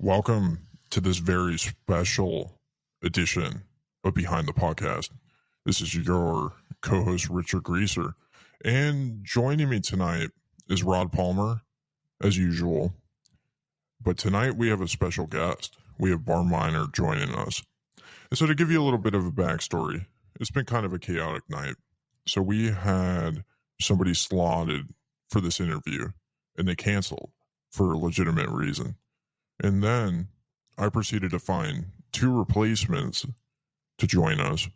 Welcome to this very special edition of Behind the Podcast. This is your co-host, Richard Greaser. And joining me tonight is Rod Palmer, as usual. But tonight we have a special guest. We have Barnminer joining us. And so to give you a little bit of a backstory, it's been kind of a chaotic night. So we had somebody slotted for this interview, and they canceled for a legitimate reason. And then I proceeded to find two replacements to join us.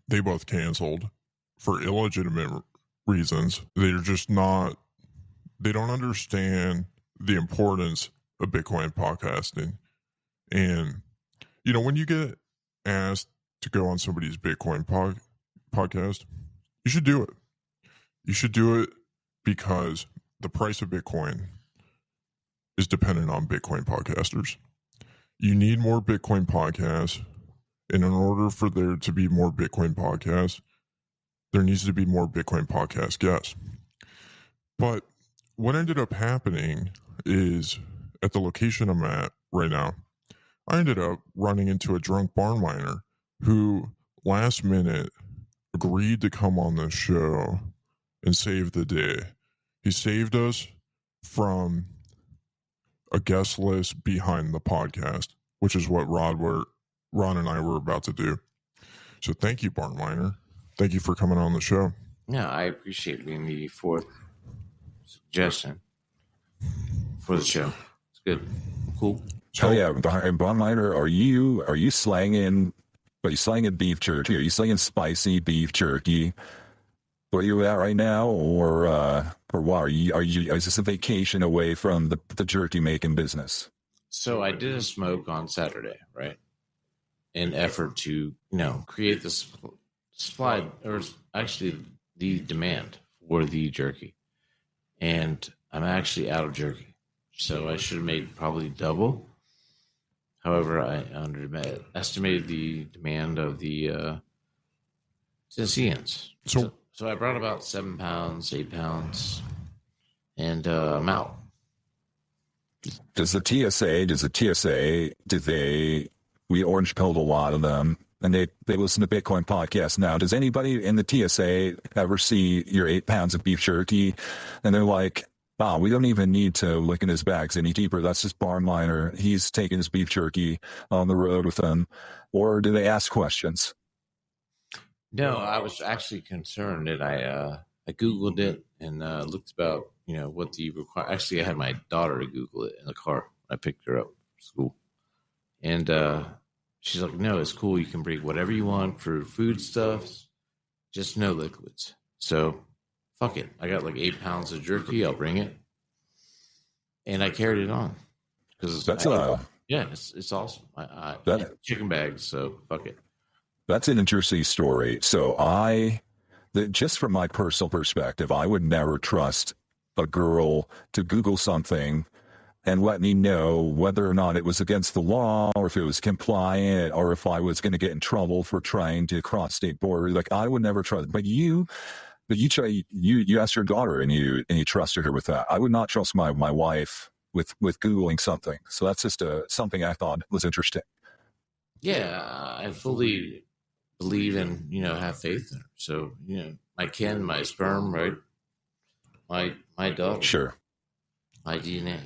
They both canceled for illegitimate reasons. They're just not, they don't understand the importance of Bitcoin podcasting. And, you know, when you get asked to go on somebody's Bitcoin podcast, you should do it. You should do it because the price of Bitcoin is dependent on Bitcoin podcasters. You need more Bitcoin podcasts, and in order for there to be more Bitcoin podcasts, there needs to be more Bitcoin podcast guests. But what ended up happening is, at the location I'm at right now, I ended up running into a drunk Barnminer who last minute agreed to come on the show and save the day. He saved us from a guest list behind the podcast, which is what Ron and I were about to do. So thank you, Barnminer. Thank you for coming on the show. Yeah, I appreciate being the fourth suggestion for the show. It's good. Cool. So yeah, Barnminer, are you slanging beef jerky? Are you slanging spicy beef jerky? Where you at right now, or what? Are you? Is this a vacation away from the jerky making business? So I did a smoke on Saturday, right? In effort to, create this supply, or actually the demand for the jerky. And I'm actually out of jerky. So I should have made probably double. However, I estimated the demand of the Tennesseans. So I brought about 7 pounds, 8 pounds, and I'm out. We orange pilled a lot of them, and they listen to Bitcoin podcasts now. Does anybody in the TSA ever see your 8 pounds of beef jerky? And they're like, wow, we don't even need to look in his bags any deeper. That's just Barnminer. He's taking his beef jerky on the road with him. Or do they ask questions? No, I was actually concerned that I Googled it and looked about, what the require. Actually, I had my daughter to Google it in the car. I picked her up from school. And she's like, no, it's cool. You can bring whatever you want for food stuffs, just no liquids. So, fuck it. I got like 8 pounds of jerky. I'll bring it. And I carried it on. Because it's awesome. I chicken bags, so fuck it. That's an interesting story. So just from my personal perspective, I would never trust a girl to Google something and let me know whether or not it was against the law, or if it was compliant, or if I was going to get in trouble for trying to cross state border. Like, I would never trust. But you asked your daughter and you trusted her with that. I would not trust my wife with Googling something. So that's just something I thought was interesting. Yeah, I fully believe and have faith in her. So my kin, my sperm, right? My daughter, sure. My DNA.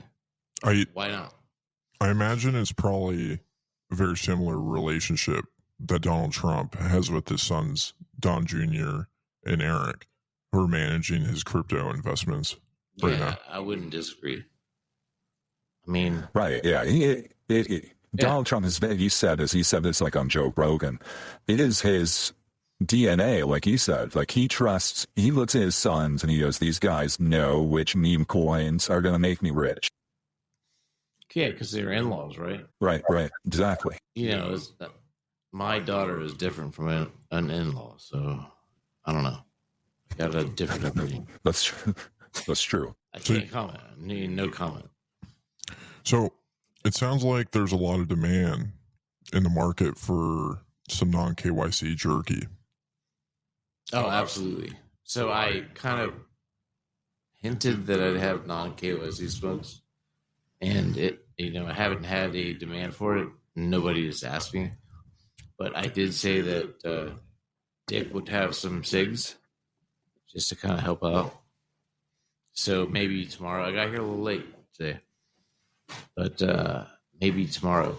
Why not? I imagine it's probably a very similar relationship that Donald Trump has with his sons, Don Jr. and Eric, who are managing his crypto investments right now. I wouldn't disagree. I mean, right? Yeah, Donald Trump he said this like on Joe Rogan. It is his DNA, like he said. Like, he looks at his sons and he goes, these guys know which meme coins are going to make me rich. Yeah, because they're in-laws, right? Right, exactly. My daughter is different from an in-law, so I don't know. Got a different opinion. That's true. I can't comment. I need no comment. So it sounds like there's a lot of demand in the market for some non-KYC jerky. Oh, absolutely. So I kind of hinted that I'd have non-KYC smokes, and I haven't had a demand for it. Nobody has asked me. But I did say that Dick would have some cigs just to kind of help out. So maybe tomorrow. I got here a little late today. But maybe tomorrow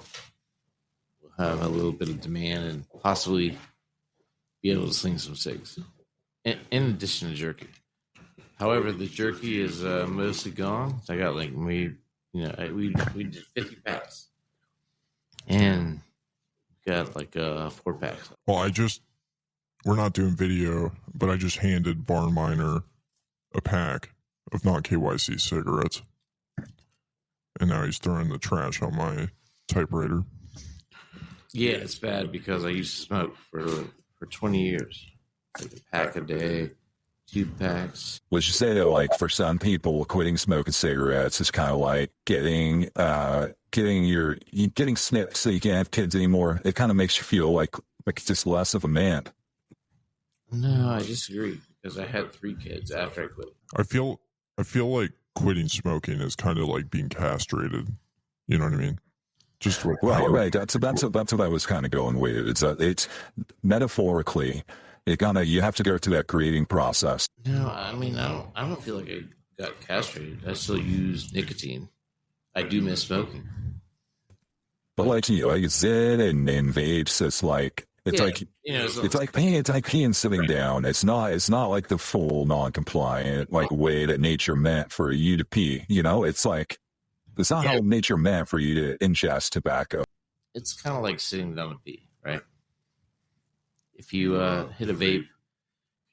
we'll have a little bit of demand and possibly be able to sling some cigs. In addition to jerky. However, the jerky is mostly gone. So I got we did 50 packs. And got 4 packs. Well, we're not doing video, but I just handed Barnminer a pack of not KYC cigarettes. And now he's throwing the trash on my typewriter. Yeah, it's bad because I used to smoke for 20 years. Like a pack a day, 2 packs. Would you say that, for some people, quitting smoking cigarettes is kind of like getting snipped so you can't have kids anymore? It kind of makes you feel like just less of a man. No, I disagree because I had 3 kids after I quit. I feel like quitting smoking is kind of like being castrated. You know what I mean? Just right. That's what I was kind of going with. It's metaphorically, you have to go through that creating process. No, I mean I don't feel like I got castrated. I still use nicotine. I do miss smoking. But like Zed and vapes, it's like peeing sitting down. It's not like the full non-compliant way that nature meant for you to pee. It's like it's not how nature meant for you to ingest tobacco. It's kind of like sitting down to pee, right? If you hit a vape,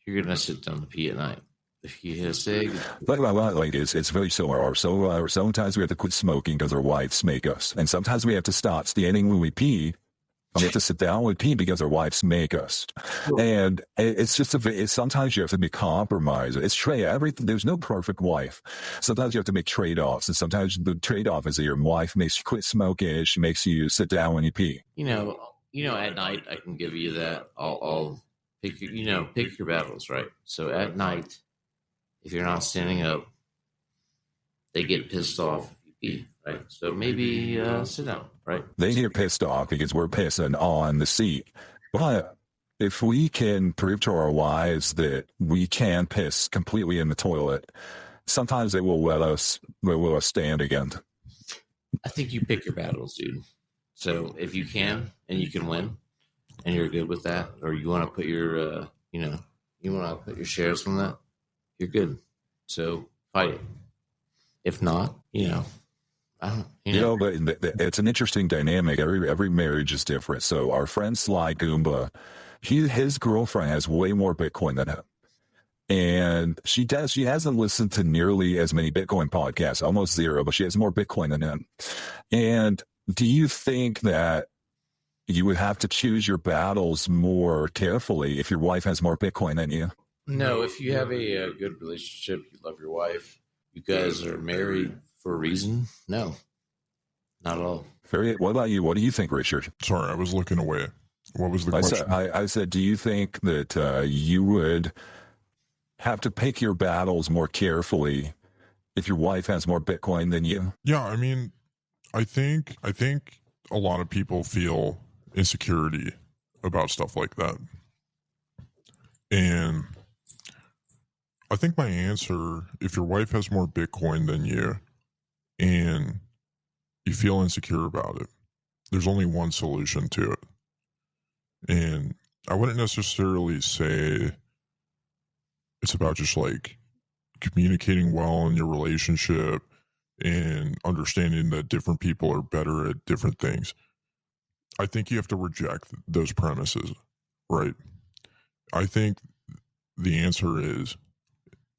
you're gonna sit down to pee at night. If you hit a cig, it's very similar. So sometimes we have to quit smoking because our wives make us, and sometimes we have to stop standing when we pee. We have to sit down and pee because our wives make us. And it's just sometimes you have to make compromise. It's everything. There's no perfect wife. Sometimes you have to make trade-offs. And sometimes the trade-off is that your wife makes you quit smoking. She makes you sit down when you pee. At night, I can give you that. I'll pick your battles, right? So at night, if you're not standing up, they get pissed off if you pee. Right, so maybe sit down, right? They get pissed off because we're pissing on the seat. But if we can prove to our wives that we can piss completely in the toilet, sometimes they will let us stand again. I think you pick your battles, dude. So if you can and you can win, and you're good with that, or you want to put your, you want to put your shares on that, you're good. So fight it. If not, but it's an interesting dynamic. Every marriage is different. So our friend Sly Goomba, his girlfriend has way more Bitcoin than him. And she hasn't listened to nearly as many Bitcoin podcasts, almost 0, but she has more Bitcoin than him. And do you think that you would have to choose your battles more carefully if your wife has more Bitcoin than you? No, if you have a good relationship, you love your wife, you guys are married for a reason? No, not at all. What about you? What do you think, Richard? Sorry, I was looking away. What was the question? I said, do you think that you would have to pick your battles more carefully if your wife has more Bitcoin than you? Yeah, I mean, I think a lot of people feel insecurity about stuff like that. And I think my answer, if your wife has more Bitcoin than you and you feel insecure about it, there's only one solution to it. And I wouldn't necessarily say it's about just communicating well in your relationship and understanding that different people are better at different things. I think you have to reject those premises, right? I think the answer is,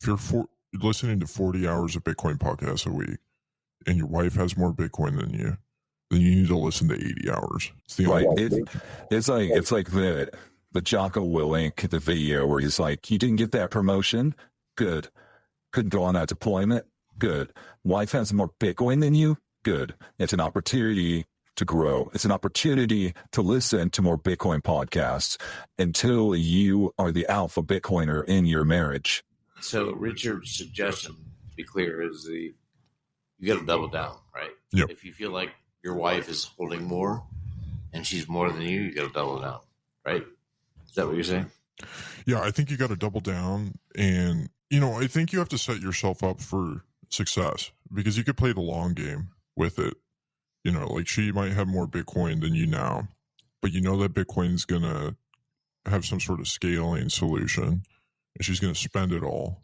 if you're listening to 40 hours of Bitcoin podcasts a week and your wife has more Bitcoin than you, then you need to listen to 80 hours. It's the only It's like the Jocko Willink, the video where he's like, you didn't get that promotion? Good. Couldn't go on that deployment? Good. Wife has more Bitcoin than you? Good. It's an opportunity to grow. It's an opportunity to listen to more Bitcoin podcasts until you are the alpha Bitcoiner in your marriage. So Richard's suggestion, to be clear, is you got to double down, right? Yep. If you feel like your wife is holding more and she's more than you got to double down, right? Is that what you're saying? Yeah, I think you got to double down. And, you know, I think you have to set yourself up for success because you could play the long game with it. You know, like she might have more Bitcoin than you now, but you know that Bitcoin's going to have some sort of scaling solution and she's going to spend it all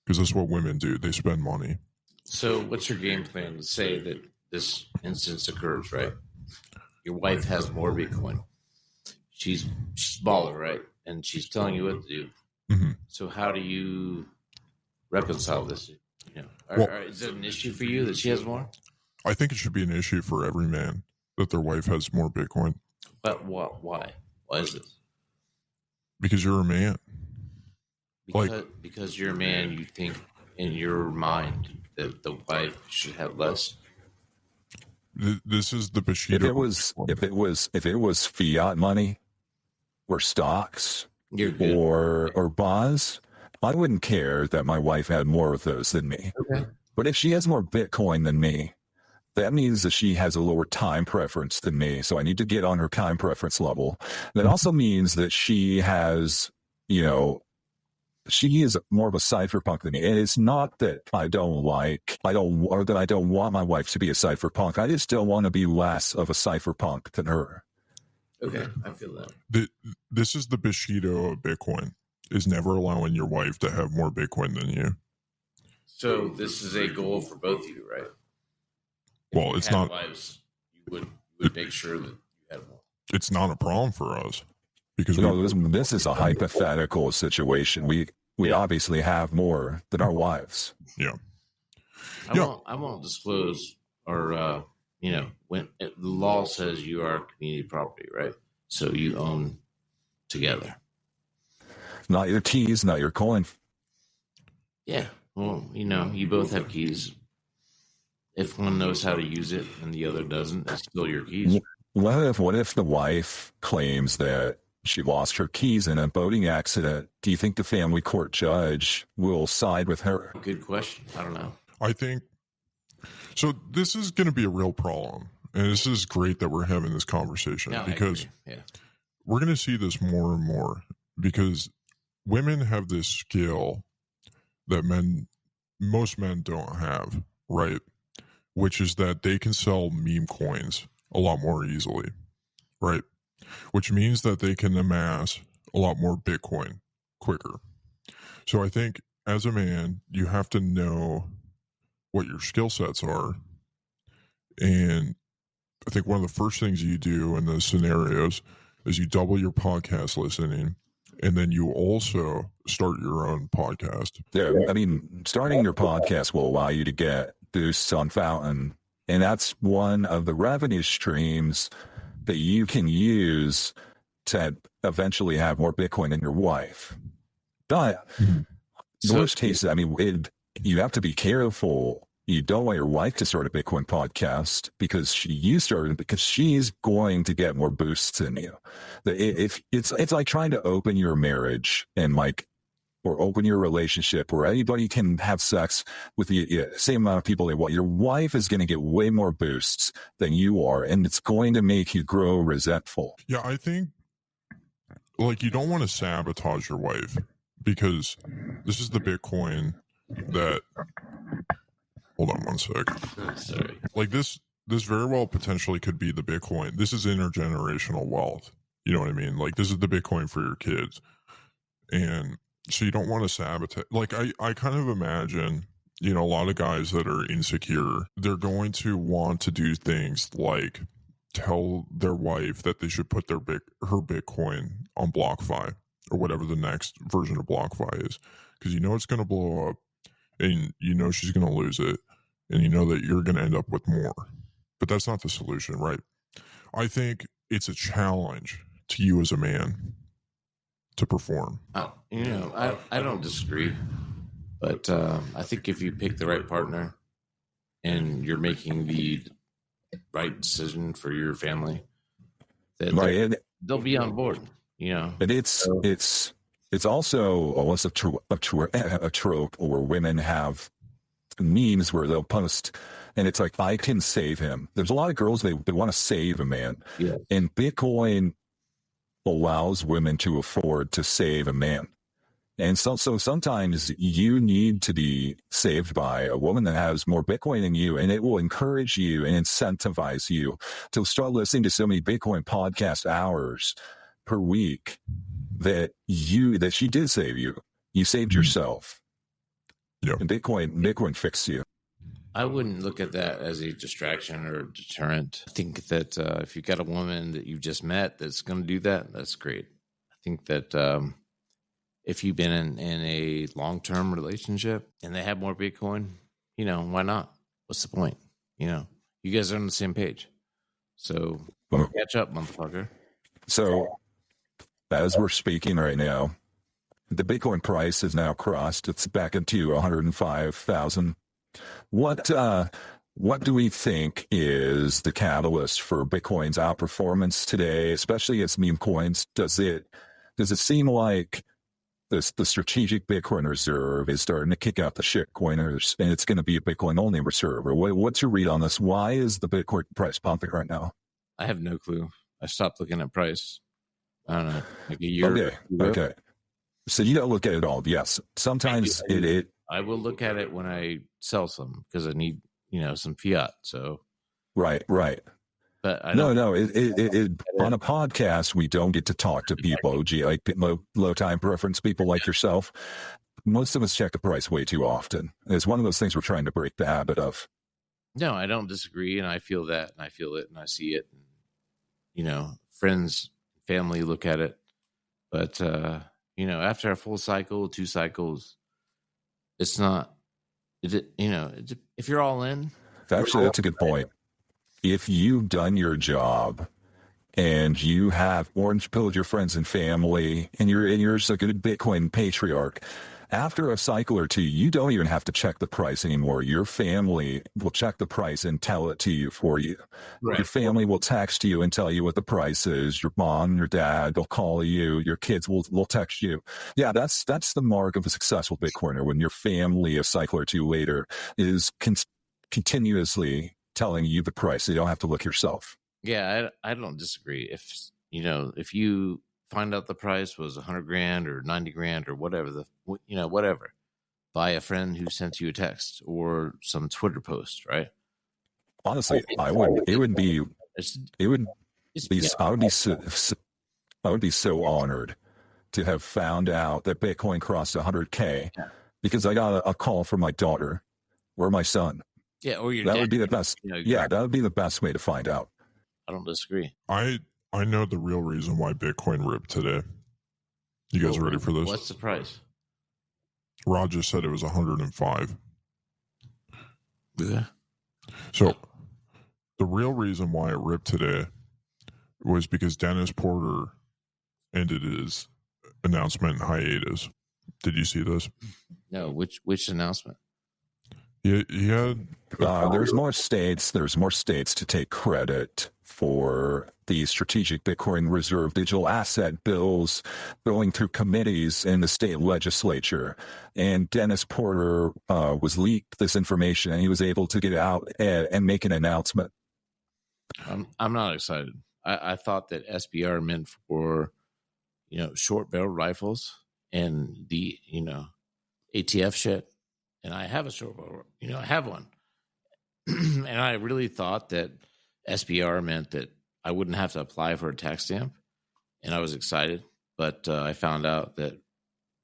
because that's what women do. They spend money. So what's your game plan to say that this instance occurs, right? Your wife has more Bitcoin. She's baller, right? And she's telling you what to do. Mm-hmm. So how do you reconcile this? You know, is it an issue for you that she has more? I think it should be an issue for every man that their wife has more Bitcoin. But what? Why? Why is this? Because you're a man. Because you're a man, you think in your mind that the wife should have less. This is the Bushido. If it was fiat money or stocks or bonds, I wouldn't care that my wife had more of those than me. Okay. But if she has more Bitcoin than me, that means that she has a lower time preference than me. So I need to get on her time preference level. That also means that she has, you know, she is more of a cypherpunk than me. And it's not that I don't want my wife to be a cypherpunk. I just don't want to be less of a cypherpunk than her. Okay, I feel that. This is the Bushido of Bitcoin, is never allowing your wife to have more Bitcoin than you. So this is a goal for both of you, right? Well, it's not. Wives, you would make sure that you had more. It's not a problem for us because this is a hypothetical situation. We obviously have more than our wives. Yeah. I won't disclose, or when the law says you are community property, right? So you own together. Not your keys, not your coin. Yeah. Well, you both have keys. If one knows how to use it and the other doesn't, it's still your keys. What if the wife claims that she lost her keys in a boating accident? Do you think the family court judge will side with her? Good question. I don't know. I think so. This is going to be a real problem, and this is great that we're having this conversation because we're going to see this more and more because women have this skill that most men don't have, right? Which is that they can sell meme coins a lot more easily, right? Which means that they can amass a lot more Bitcoin quicker. So I think as a man, you have to know what your skill sets are. And I think one of the first things you do in those scenarios is you double your podcast listening. And then you also start your own podcast. Yeah, I mean, starting your podcast will allow you to get boosts on Fountain. And that's one of the revenue streams that you can use to eventually have more Bitcoin than your wife. But in most cases, I mean, you have to be careful. You don't want your wife to start a Bitcoin podcast because she's going to get more boosts than you. If it's like trying to open your marriage and or open your relationship where anybody can have sex with the same amount of people they want. Your wife is going to get way more boosts than you are, and it's going to make you grow resentful. Yeah, I think you don't want to sabotage your wife because this is the Bitcoin that. Hold on one sec. Sorry. This very well potentially could be the Bitcoin. This is intergenerational wealth. You know what I mean? This is the Bitcoin for your kids. And so you don't want to sabotage. I kind of imagine, a lot of guys that are insecure, they're going to want to do things like tell their wife that they should put her Bitcoin on BlockFi or whatever the next version of BlockFi is. Because it's going to blow up and she's going to lose it. And that you're going to end up with more. But that's not the solution, right? I think it's a challenge to you as a man to perform. I don't disagree. But I think if you pick the right partner and you're making the right decision for your family, that they'll be on board, But it's also almost a trope where women have memes where they'll post, and it's like, I can save him. There's a lot of girls, they want to save a man. Yeah. And Bitcoin allows women to afford to save a man. And so sometimes you need to be saved by a woman that has more Bitcoin than you, and it will encourage you and incentivize you to start listening to so many Bitcoin podcast hours per week that she did save you. You saved yourself. Yeah. And Bitcoin fixed you. I wouldn't look at that as a distraction or a deterrent. I think that if you've got a woman that you've just met that's going to do that, that's great. I think that if you've been in a long-term relationship and they have more Bitcoin, why not? What's the point? You guys are on the same page. So catch up, motherfucker. So as we're speaking right now, the Bitcoin price has now crossed. It's back into 105,000. What do we think is the catalyst for Bitcoin's outperformance today, especially as meme coins? Does it seem like the strategic Bitcoin reserve is starting to kick out the shit coiners, and it's going to be a Bitcoin only reserve? Or what's your read on this? Why is the Bitcoin price pumping right now? I have no clue. I stopped looking at price. I don't know, like a year. Okay. So you don't look at it all. Yes. Sometimes I will look at it when I sell some because I need, some fiat. So right. But I don't. No. On a podcast, we don't get to talk to people, like low time preference people like yourself. Most of us check the price way too often. It's one of those things we're trying to break the habit of. No, I don't disagree, and I feel that, and I feel it, and I see it. And, friends, family look at it, but after a full cycle, 2 cycles, it's not. If you're all in, actually, that's a good point. If you've done your job and you have orange pilled your friends and family, and you're a good Bitcoin patriarch, after a cycle or two, you don't even have to check the price anymore. Your family will check the price and tell it to you for you. Right. Your family will text you and tell you what the price is. Your mom, your dad, they'll call you. Your kids will text you. Yeah, that's the mark of a successful Bitcoiner, when your family a cycle or two later is continuously telling you the price. You don't have to look yourself. Yeah, I don't disagree. If you find out the price was $100,000 or $90,000 or whatever, whatever, by a friend who sent you a text or some Twitter post, right? Honestly, I would be so honored to have found out that Bitcoin crossed 100K because I got a call from my daughter or my son. Yeah, or your that dad. Would be the best. That would be the best way to find out. I don't disagree. I know the real reason why Bitcoin ripped today. You guys ready for this? What's the price? Rod just said it was 105. Yeah. So the real reason why it ripped today was because Dennis Porter ended his announcement hiatus. Did you see this? No. Which announcement? He had. There's more states to take credit for the strategic Bitcoin reserve digital asset bills going through committees in the state legislature. And Dennis Porter was leaked this information, and he was able to get out and make an announcement. I'm not excited. I thought that SBR meant for, short barrel rifles and the, ATF shit. And I have a short barrel, I have one. And I really thought that SBR meant that I wouldn't have to apply for a tax stamp. And I was excited. But I found out that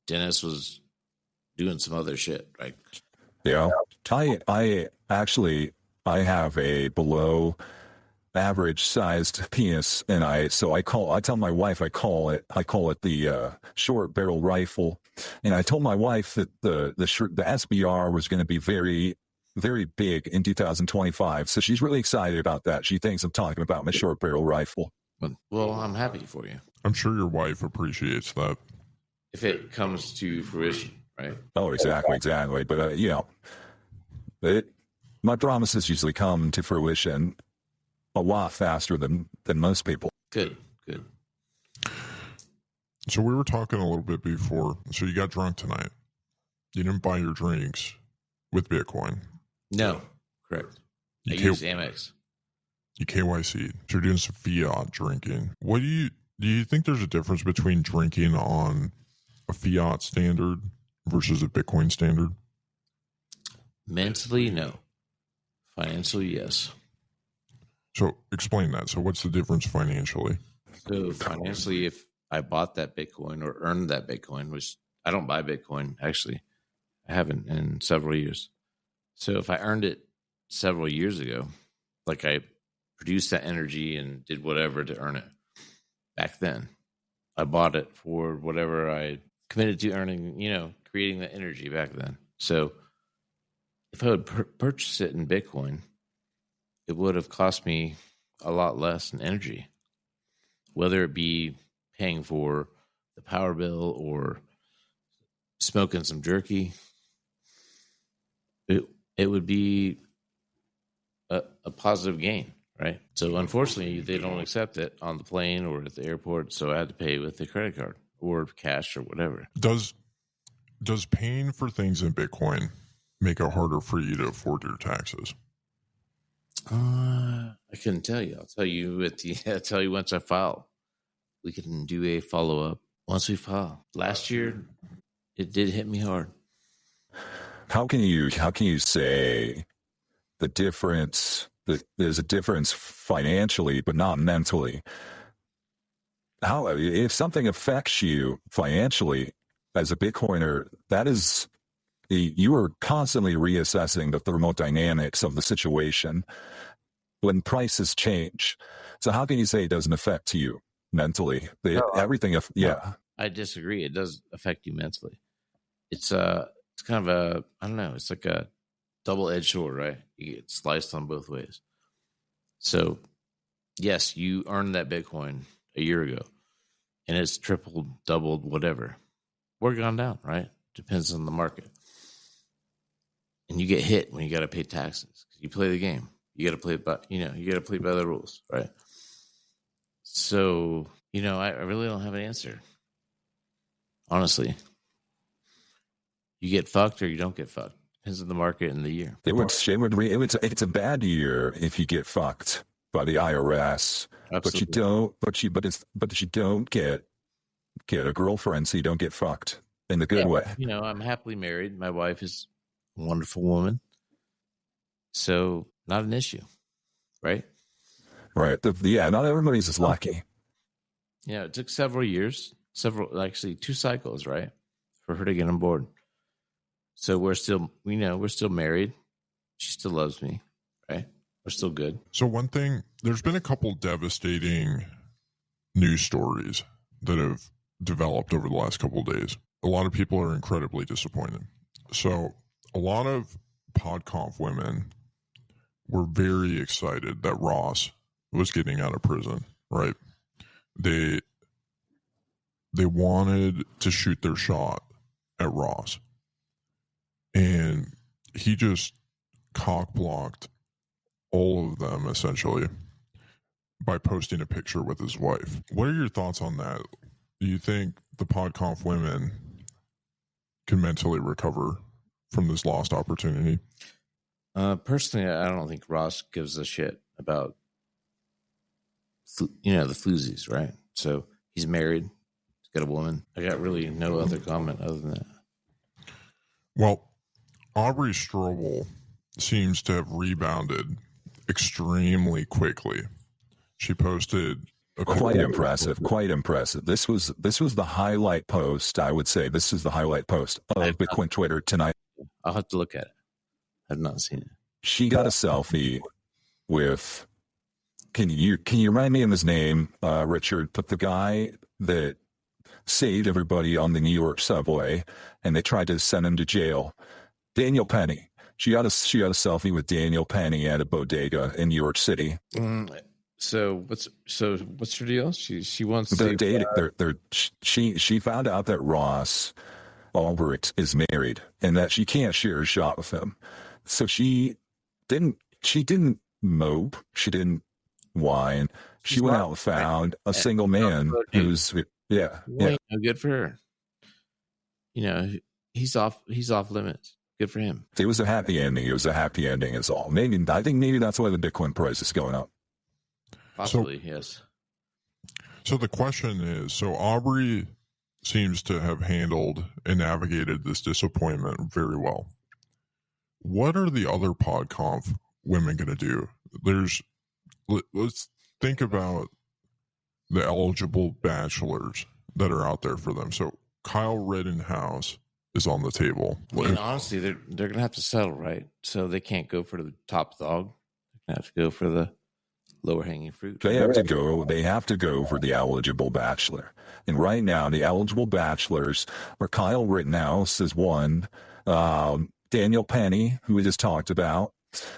Dennis was doing some other shit, right? Yeah. I have a below average sized penis, and I tell my wife I call it the short barrel rifle, and I told my wife that the SBR was going to be very, very big in 2025, so she's really excited about that. She thinks I'm talking about my short barrel rifle. Well, I'm happy for you. I'm sure your wife appreciates that if it comes to fruition, right? Oh, exactly. But my promises usually come to fruition a lot faster than most people. Good. So we were talking a little bit before. So you got drunk tonight. You didn't buy your drinks. with Bitcoin. No, correct. I use Amex. You KYC. So you're doing some fiat drinking. What do you think there's a difference between drinking on a fiat standard versus a Bitcoin standard? Mentally, no. Financially, yes. So explain that. So what's the difference financially? So financially, if I bought that Bitcoin or earned that Bitcoin, which I don't buy Bitcoin, actually, I haven't in several years. So if I earned it several years ago, like I produced that energy and did whatever to earn it back then, I bought it for whatever I committed to earning, creating the energy back then. So if I would purchase it in Bitcoin, it would have cost me a lot less in energy, whether it be paying for the power bill or smoking some jerky. It would be a positive gain, right? So unfortunately, they don't accept it on the plane or at the airport, so I had to pay with a credit card or cash or whatever. Does paying for things in Bitcoin make it harder for you to afford your taxes? I couldn't tell you. I'll tell you once I file. We can do a follow-up once we file. Last year, it did hit me hard. How can you say the difference, that there's a difference financially but not mentally? How, if something affects you financially as a Bitcoiner, that is, you are constantly reassessing the thermodynamics of the situation when prices change. So how can you say it doesn't affect you mentally? Everything, yeah. I disagree. It does affect you mentally. It's kind of I don't know. It's like a double-edged sword, right? You get sliced on both ways. So, yes, you earned that Bitcoin a year ago, and it's tripled, doubled, whatever. Or gone down, right? Depends on the market. And you get hit when you got to pay taxes. You play the game. You got to play by, you got to play by the rules, right? So, I really don't have an answer. Honestly, you get fucked or you don't get fucked. Depends on the market and the year. It's a bad year if you get fucked by the IRS. Absolutely. But you don't get a girlfriend, so you don't get fucked in the good way. I'm happily married. My wife is a wonderful woman. So not an issue, right? Right. Not everybody's as lucky. It took several years, actually 2 cycles, right, for her to get on board. So we're still married. She still loves me, right? We're still good. So one thing, there's been a couple devastating news stories that have developed over the last couple of days. A lot of people are incredibly disappointed. So a lot of PodConf women were very excited that Ross was getting out of prison, right? They wanted to shoot their shot at Ross. And he just cock-blocked all of them, essentially, by posting a picture with his wife. What are your thoughts on that? Do you think the PodConf women can mentally recover from this lost opportunity? Personally, I don't think Ross gives a shit about, the floozies, right? So he's married. He's got a woman. I got really no other comment other than that. Well, Aubrey Strobel seems to have rebounded extremely quickly. She posted quite impressive. This was the highlight post. I would say this is the highlight post of Bitcoin Twitter tonight. I'll have to look at it. I've not seen it. She got a selfie with. Can you remind me of his name, Richard? But the guy that saved everybody on the New York subway, and they tried to send him to jail. Daniel Penny. She got a selfie with Daniel Penny at a bodega in New York City. So what's her deal? She wants to date. She found out that Ross Ulbricht is married and that she can't share a shot with him. So she didn't mope. She didn't whine. She went out and found a single man who's good for her. He's off limits. Good for him. It was a happy ending. It was a happy ending is all. I think maybe that's why the Bitcoin price is going up. Possibly, yes. So the question is, so Aubrey seems to have handled and navigated this disappointment very well. What are the other PodConf women going to do? Let's think about the eligible bachelors that are out there for them. So Kyle Rittenhouse is on the table. I mean, honestly, they're going to have to settle, right? So they can't go for the top dog. They have to go for the lower hanging fruit. They have to go for the eligible bachelor. And right now, the eligible bachelors are Kyle Rittenhouse is one, Daniel Penny, who we just talked about.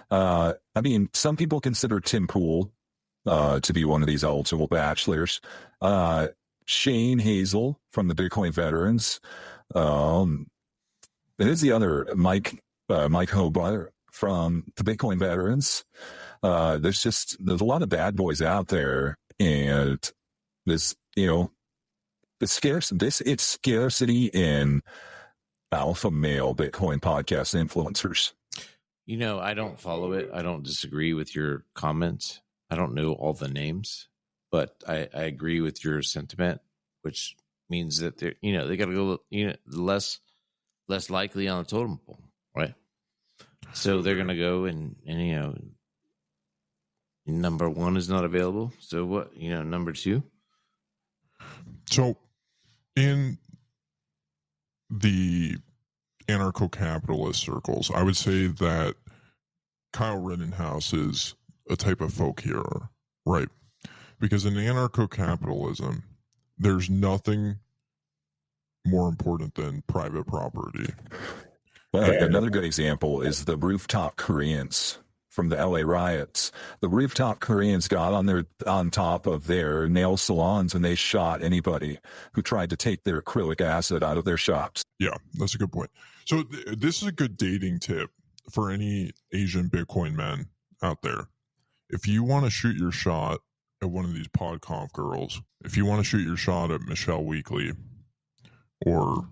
I mean, some people consider Tim Pool to be one of these eligible bachelors. Shane Hazel from the Bitcoin Veterans. There's the other Mike Hobart from the Bitcoin Veterans. There's a lot of bad boys out there, and it's scarcity in alpha male Bitcoin podcast influencers. I don't follow it. I don't disagree with your comments. I don't know all the names, but I agree with your sentiment, which means that they got to go less likely on the totem pole, right? So they're going to go and number one is not available. So what, number two? So in the anarcho-capitalist circles, I would say that Kyle Rittenhouse is a type of folk hero, right? Because in anarcho-capitalism, there's nothing more important than private property. Well, another good example is the rooftop Koreans from the LA riots. The rooftop Koreans got on top of their nail salons and they shot anybody who tried to take their acrylic acid out of their shops. Yeah, that's a good point. So this is a good dating tip for any Asian Bitcoin men out there. If you want to shoot your shot at one of these PodConf girls, if you want to shoot your shot at Michelle Weekly or,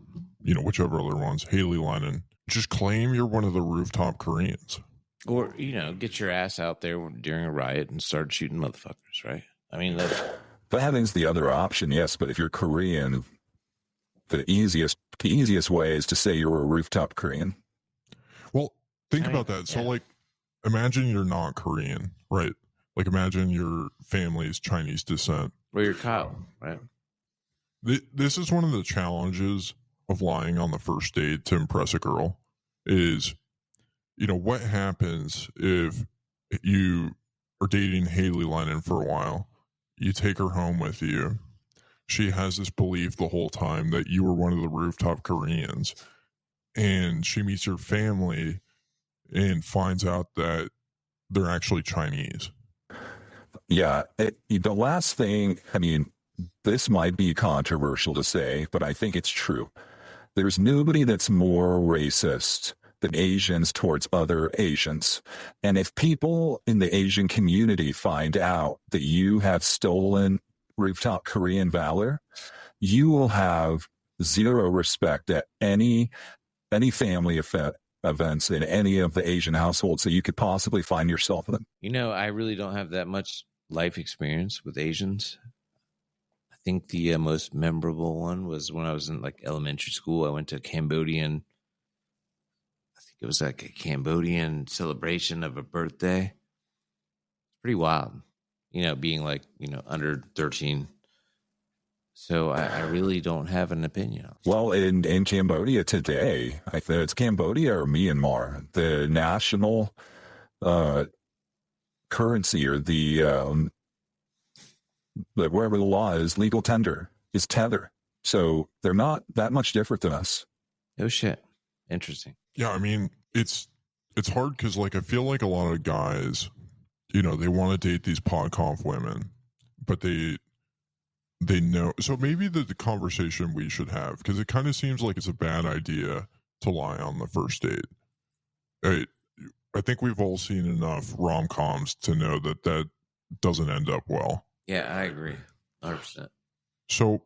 whichever other ones, Haley Lennon, just claim you're one of the rooftop Koreans. Or, get your ass out there during a riot and start shooting motherfuckers, right? I mean, but having's the other option, yes. But if you're Korean, the easiest way is to say you're a rooftop Korean. Well, think about that. So, imagine you're not Korean, right? Like, imagine your family's Chinese descent. Or you're Kyle, right? This is one of the challenges of lying on the first date to impress a girl is, what happens if you are dating Haley Lennon for a while, you take her home with you, she has this belief the whole time that you were one of the rooftop Koreans, and she meets your family and finds out that they're actually Chinese. Yeah. The last thing, I mean, this might be controversial to say, but I think it's true. There's nobody that's more racist than Asians towards other Asians. And if people in the Asian community find out that you have stolen rooftop Korean valor, you will have zero respect at any family events in any of the Asian households that you could possibly find yourself in. I really don't have that much life experience with Asians. I think the most memorable one was when I was in elementary school. I went to Cambodian. I think it was a Cambodian celebration of a birthday. Pretty wild, being under 13. So I really don't have an opinion. Well, in Cambodia today, I think it's Cambodia or Myanmar, the national currency or the wherever the law is legal tender is Tether. So they're not that much different than us. Oh shit. Interesting. Yeah, I mean, it's hard because I feel like a lot of guys, they want to date these PodConf women, but they know. So maybe the conversation we should have, because it kind of seems like it's a bad idea to lie on the first date. I think we've all seen enough rom-coms to know that doesn't end up well. Yeah, I agree. 100%. So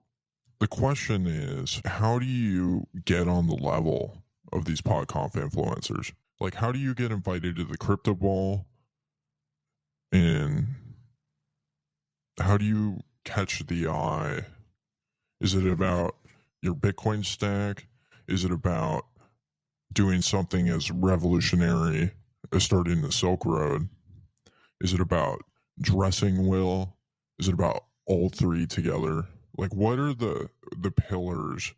the question is, how do you get on the level of these PodConf influencers. Like, how do you get invited to the crypto ball? And how do you catch the eye? Is it about your Bitcoin stack? Is it about doing something as revolutionary as starting the Silk Road? Is it about dressing well? Is it about all three together? Like, what are the pillars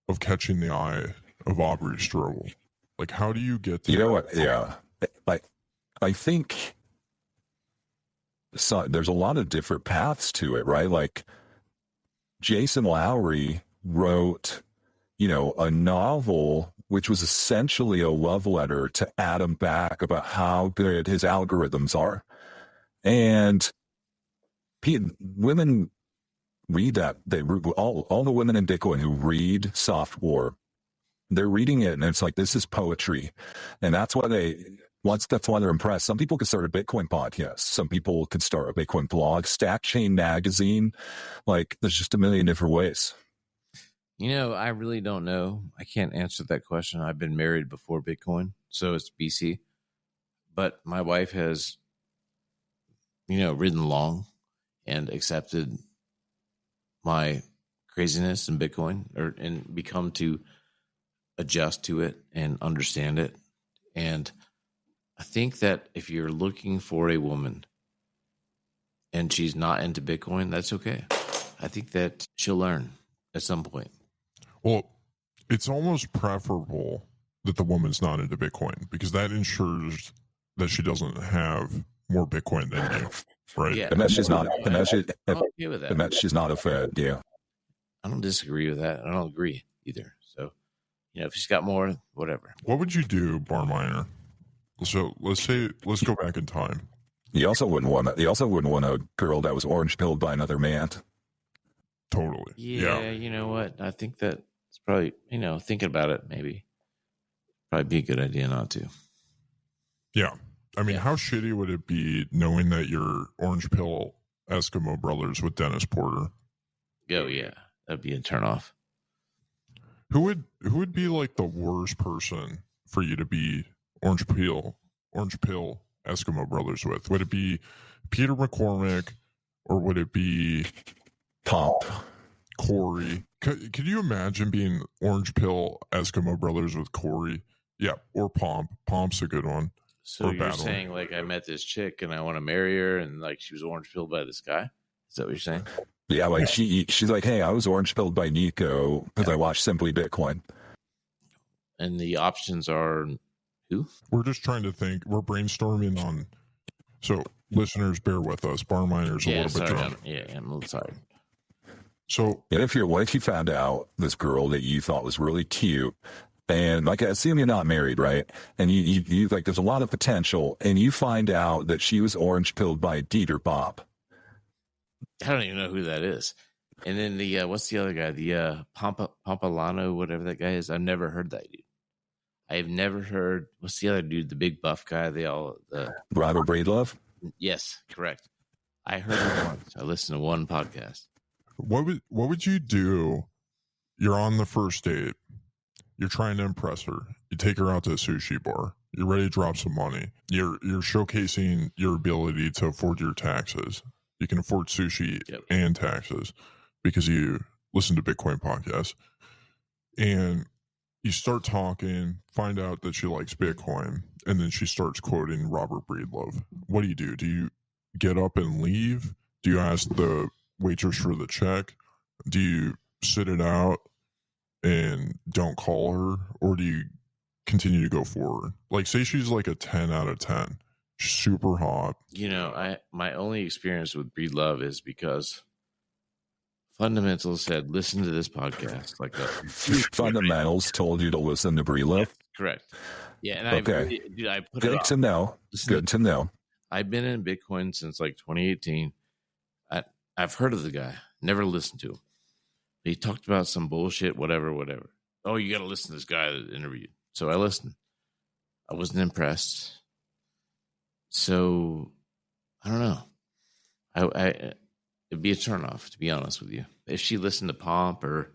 of catching the eye of Aubrey Strobel? Like, how do you get to... You know what? Yeah. I think there's a lot of different paths to it, right? Like, Jason Lowry wrote, a novel which was essentially a love letter to Adam Back about how good his algorithms are. And women read that. They all the women in Bitcoin who read Soft War, they're reading it and it's like, this is poetry. And that's why that's why they're impressed. Some people could start a Bitcoin podcast. Some people could start a Bitcoin blog, Stack Chain magazine. Like, there's just a million different ways. I really don't know. I can't answer that question. I've been married before Bitcoin, so it's BC. But my wife has, ridden along and accepted my craziness in Bitcoin and become to adjust to it and understand it. And I think that if you're looking for a woman and she's not into Bitcoin, that's okay. I think that she'll learn at some point. Well, it's almost preferable that the woman's not into Bitcoin because that ensures that she doesn't have more Bitcoin than you, right? Yeah. And that she's not. And that she's not a Fed. Yeah. I don't disagree with that. I don't agree either. So, if she's got more, whatever. What would you do, Barnminer? So let's go back in time. You also wouldn't want a girl that was orange pilled by another man. Totally. Yeah. You know what? I think that it's probably, thinking about it, maybe probably be a good idea not to. Yeah. I mean, how shitty would it be knowing that you're orange pill Eskimo brothers with Dennis Porter? Oh yeah, that'd be a turnoff. Who would be like the worst person for you to be orange pill Eskimo brothers with? Would it be Peter McCormick or would it be Pomp? Corey? Could you imagine being orange pill Eskimo brothers with Corey? Yeah, or Pomp. Pomp's a good one. So you're saying like I met this chick and I want to marry her and like she was orange pilled by this guy? Is that what you're saying? Yeah, like she's like, hey, I was orange pilled by Nico because I watched Simply Bitcoin. And the options are who? We're just trying to think. We're brainstorming on. So listeners, bear with us. Barnminer's a little bit drunk. I'm a little tired. So, and what if you found out this girl that you thought was really cute, and like, I assume you're not married, right? And you like, there's a lot of potential, and you find out that she was orange pilled by Dieter Bob. I don't even know who that is. And then the what's the other guy? The Pompolano, whatever that guy is. I've never heard that dude. I've never heard. What's the other dude? The big buff guy. Robert Breedlove. Yes, correct. I heard him once. I listened to one podcast. What would you do? You're on the first date. You're trying to impress her. You take her out to a sushi bar. You're ready to drop some money. You're showcasing your ability to afford your taxes. You can afford sushi and taxes because you listen to Bitcoin podcasts. And you start talking, find out that she likes Bitcoin, and then she starts quoting Robert Breedlove. What do? Do you get up and leave? Do you ask the waitress for the check? Do you sit it out and don't call her? Or do you continue to go forward? Like, say she's like a 10 out of 10. Super hot. My only experience with Breedlove is because Fundamentals said, listen to this podcast. Like Fundamentals told you to listen to Breedlove? Yes, correct. Yeah, and I put Good it to know. Good to know. I've been in Bitcoin since like 2018. I've heard of the guy, never listened to him. He talked about some bullshit, whatever. Oh, you got to listen to this guy that interviewed. So I listened. I wasn't impressed. So I don't know. It'd be a turnoff, to be honest with you. If she listened to Pomp or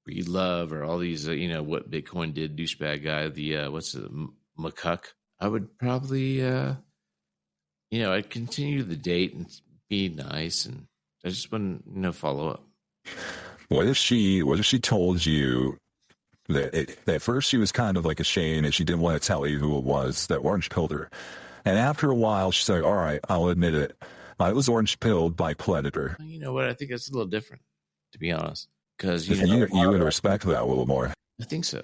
Breedlove or all these, what Bitcoin did, douchebag guy, the, McCuck. I would probably, I'd continue the date and be nice, and I just wouldn't, follow up. What if she told you that at first she was kind of like ashamed and she didn't want to tell you who it was that orange pilled her, and after a while she's like, all right, I'll admit it, I was orange pilled by Predator. You know what? I think that's a little different, to be honest, because you would respect that a little more. I think so,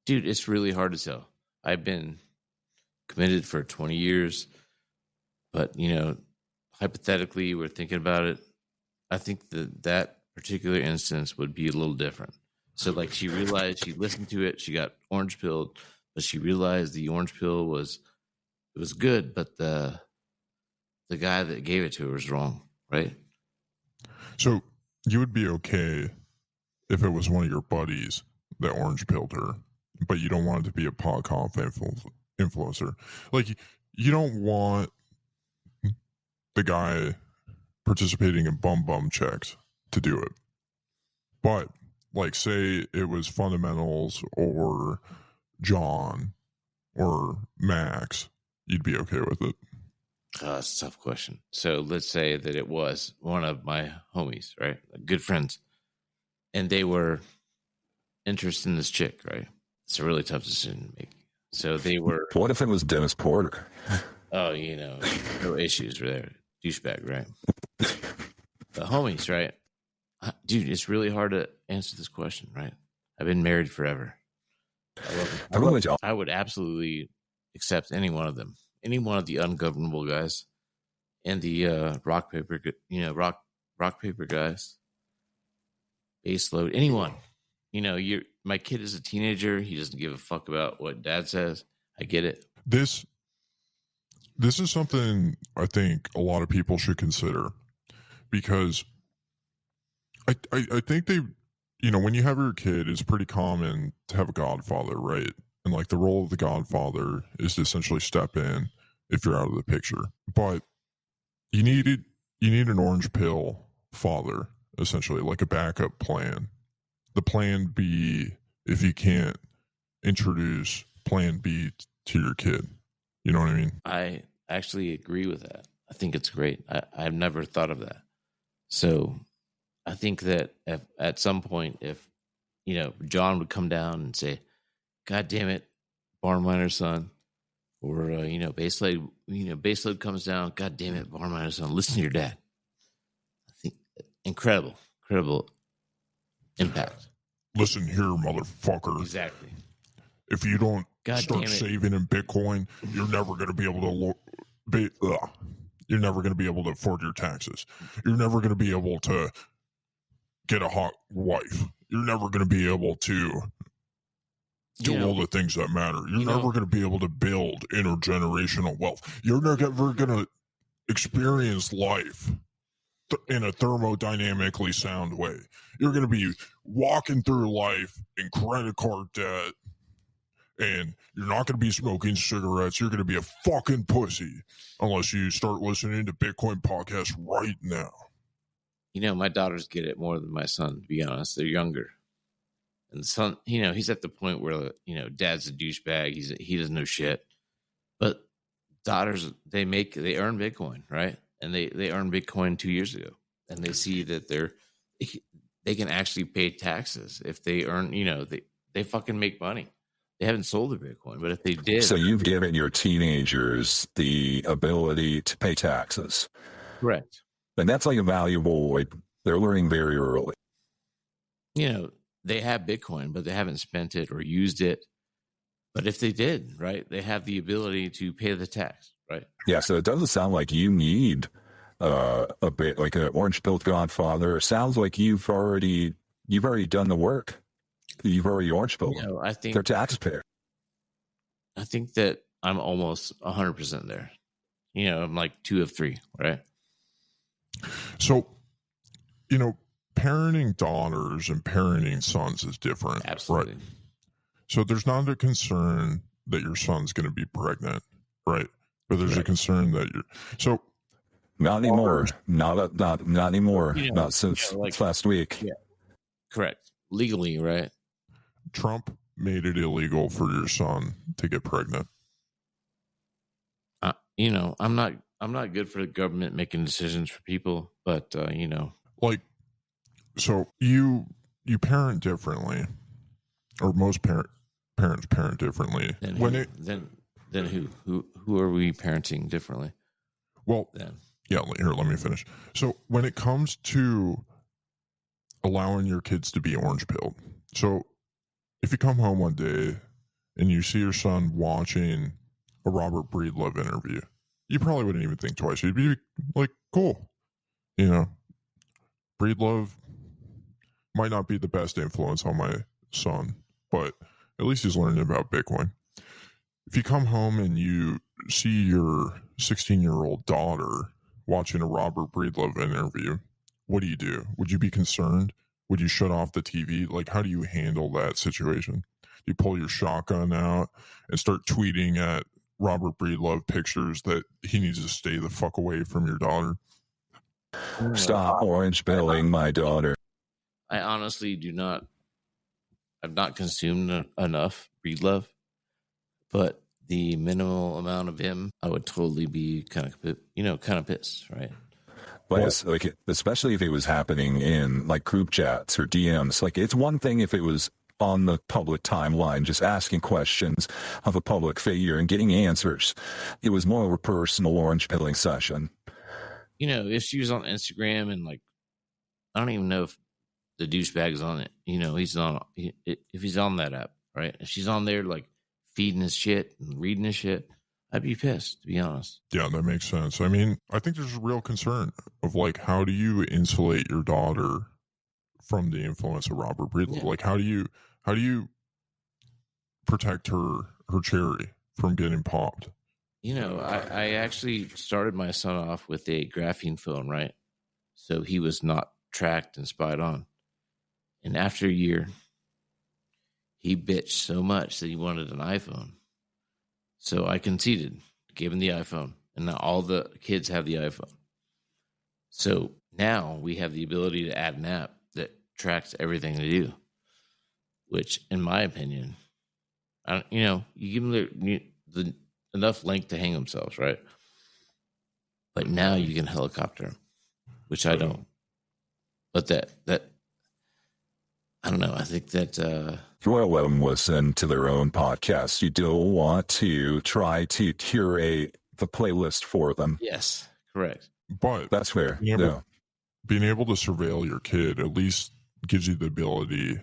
dude. It's really hard to tell. I've been committed for 20 years, but hypothetically, we're thinking about it. I think that particular instance would be a little different. So, like, she realized, she listened to it, she got orange pilled, but she realized the orange pill was good, but the guy that gave it to her was wrong, right? So you would be okay if it was one of your buddies that orange pilled her, but you don't want it to be a podcast influencer. Like, you don't want the guy participating in bum checks to do it. But, like, say it was Fundamentals or John or Max, you'd be okay with it. That's a tough question. So let's say that it was one of my homies, right? Good friends. And they were interested in this chick, right? It's a really tough decision to make. So they were... What if it was Dennis Porter? Oh, no issues there. Douchebag, right? The homies, right? Dude, it's really hard to answer this question, right? I've been married forever. I would absolutely accept any one of them. Any one of the ungovernable guys and the rock paper guys, base load, anyone. My kid is a teenager. He doesn't give a fuck about what dad says. I get it. This is something I think a lot of people should consider, because I think they, when you have your kid, it's pretty common to have a godfather, right? And like the role of the godfather is to essentially step in if you're out of the picture. But you need an orange pill father, essentially, like a backup plan. The plan B, if you can't introduce plan B to your kid. You know what I mean? I actually agree with that. I think it's great. I've never thought of that. So I think that at some point, if, John would come down and say, God damn it, Barnminer son, or, Baseload comes down, God damn it, Barnminer son, listen to your dad. I think incredible impact. Listen here, motherfucker. Exactly. If you don't start saving in Bitcoin, you're never going to be able to you're never going to be able to afford your taxes. You're never going to be able to get a hot wife. You're never going to be able to do all the things that matter. You're never going to be able to build intergenerational wealth. You're never going to experience life in a thermodynamically sound way. You're going to be walking through life in credit card debt, and you're not going to be smoking cigarettes. You're going to be a fucking pussy unless you start listening to Bitcoin podcasts right now. My daughters get it more than my son, to be honest. They're younger. And the son, he's at the point where, dad's a douchebag. He doesn't know shit. But daughters, they earn Bitcoin, right? And they earned Bitcoin 2 years ago. And they see that they can actually pay taxes if they earn, they fucking make money. They haven't sold their Bitcoin, but if they did. So you've given your teenagers the ability to pay taxes. Correct. And that's like a valuable, they're learning very early. They have Bitcoin, but they haven't spent it or used it. But if they did, right, they have the ability to pay the tax, right? Yeah, so it doesn't sound like you need a bit like an orange-pilled godfather. It sounds like you've already done the work. You've already orange-pilled them. I think they're taxpayer. I think that I'm almost 100% there. I'm like 2 of 3, right? So, parenting daughters and parenting sons is different. Absolutely. Right? So there's not a concern that your son's going to be pregnant, right? But there's a concern that you're... Not anymore. Not anymore. Not since last week. Yeah. Correct. legally, right? Trump made it illegal for your son to get pregnant. I'm not good for the government making decisions for people, but like, so you parent differently, or most parents parent differently. Then who are we parenting differently? Well, then yeah, here, let me finish. So when it comes to allowing your kids to be orange pilled, so if you come home one day and you see your son watching a Robert Breedlove interview, you probably wouldn't even think twice. You'd be like, cool. Breedlove might not be the best influence on my son, but at least he's learning about Bitcoin. If you come home and you see your 16-year-old daughter watching a Robert Breedlove interview, what do you do? Would you be concerned? Would you shut off the TV? Like, how do you handle that situation? Do you pull your shotgun out and start tweeting at Robert Breedlove pictures that he needs to stay the fuck away from your daughter? Stop orange pilling my daughter. I honestly do not. I've not consumed enough Breedlove, but the minimal amount of him, I would totally be kind of pissed, right? But it's like, especially if it was happening in like group chats or DMs, like it's one thing if it was on the public timeline, just asking questions of a public figure and getting answers. It was more of a personal orange pilling session. If she was on Instagram and like, I don't even know if the douchebag's on it. If he's on that app, right? If she's on there like feeding his shit and reading his shit, I'd be pissed, to be honest. Yeah, that makes sense. I mean, I think there's a real concern of like, how do you insulate your daughter from the influence of Robert Breedlove? Yeah. Like, how do you protect her cherry from getting popped? I actually started my son off with a graphene phone, right? So he was not tracked and spied on. And after a year, he bitched so much that he wanted an iPhone. So I conceded, gave him the iPhone, and now all the kids have the iPhone. So now we have the ability to add an app that tracks everything they do, which, in my opinion, you give them the enough length to hang themselves, right? But now you can helicopter them, which I don't. But that I don't know. I think that Royal let them listen to their own podcast. You don't want to try to curate the playlist for them. Yes, correct. But that's fair. Being able to surveil your kid at least gives you the ability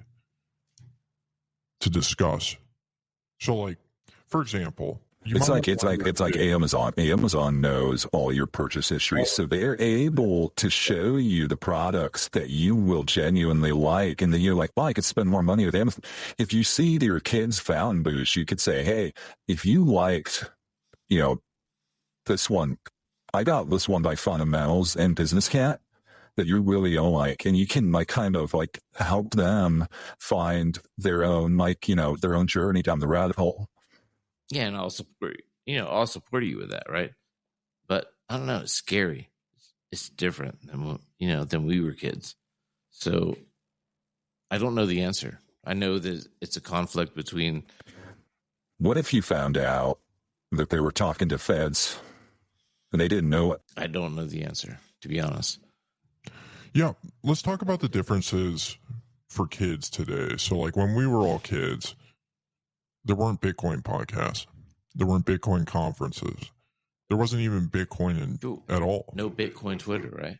to discuss. So, like, for example, it's like Amazon. Amazon knows all your purchase history, so they're able to show you the products that you will genuinely like, and then you're like, well, I could spend more money with Amazon. If you see that your kids found boost, you could say, hey, if you liked, this one, I got this one by Fundamentals and Business Cat that you really don't like, and you can like kind of like help them find their own their own journey down the rabbit hole. Yeah, and I'll support you with that, right? But I don't know, it's scary. It's different than we were kids. So I don't know the answer. I know that it's a conflict between. What if you found out that they were talking to feds and they didn't know it? I don't know the answer, to be honest. Yeah, let's talk about the differences for kids today. So, like, when we were all kids, there weren't Bitcoin podcasts. There weren't Bitcoin conferences. There wasn't even Bitcoin at all. No Bitcoin Twitter, right?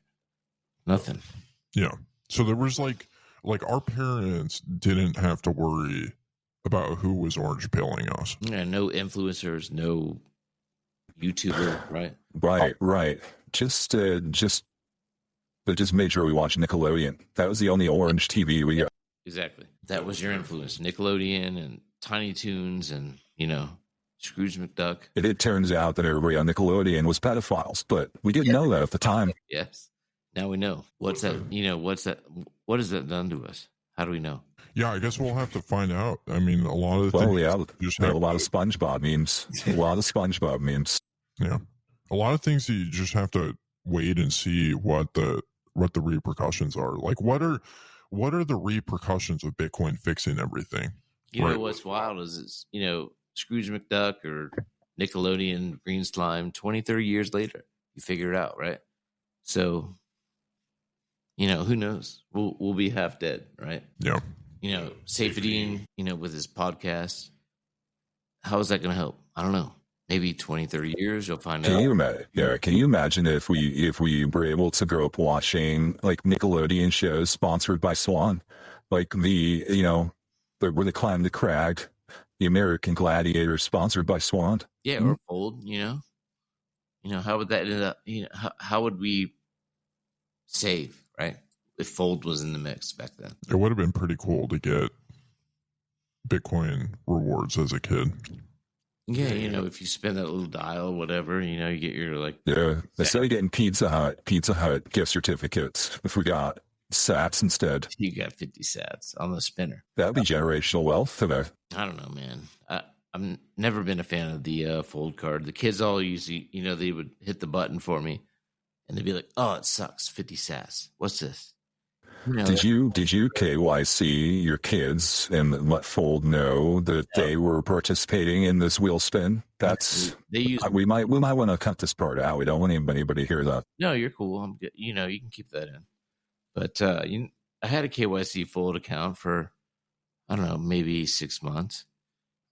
Nothing. Yeah. So there was like our parents didn't have to worry about who was orange pilling us. Yeah, no influencers, no YouTuber, right? Right. Just made sure we watched Nickelodeon. That was the only orange TV we got. Exactly. That was your influence. Nickelodeon and Tiny Toons and, Scrooge McDuck. It turns out that everybody on Nickelodeon was pedophiles, but we didn't know that at the time. Yes. Now we know. What's that? What has that done to us? How do we know? Yeah, I guess we'll have to find out. I mean, a lot of things. A lot of SpongeBob memes. Yeah. A lot of things that you just have to wait and see what the repercussions are. Like, what are what are the repercussions of Bitcoin fixing everything? You know what's wild is it's, Scrooge McDuck or Nickelodeon Green Slime, 20, 30 years later, you figure it out, right? So, who knows? We'll be half dead, right? Yeah. Safety, with his podcast, how is that going to help? I don't know. Maybe 20, 30 years, you'll find out. Can you imagine if we were able to grow up watching like Nickelodeon shows sponsored by Swan, like where they climb the crag, the American Gladiator sponsored by Swan. Yeah, or Fold. How would that end up? How would we save, right? If Fold was in the mix back then, it would have been pretty cool to get Bitcoin rewards as a kid. Yeah, if you spend that little dial, whatever, you get your instead of getting Pizza Hut gift certificates, if we got sats instead. You got 50 sats on the spinner. That'd be generational wealth today. I don't know, man. I've never been a fan of the Fold card. The kids all usually, they would hit the button for me and they'd be like, oh, it sucks. 50 sats. What's this? Did you KYC your kids and let Fold know that they were participating in this wheel spin? We might want to cut this part out. We don't want anybody to hear that. No, you're cool. I'm good. You can keep that in. But I had a KYC Fold account for, I don't know, maybe 6 months,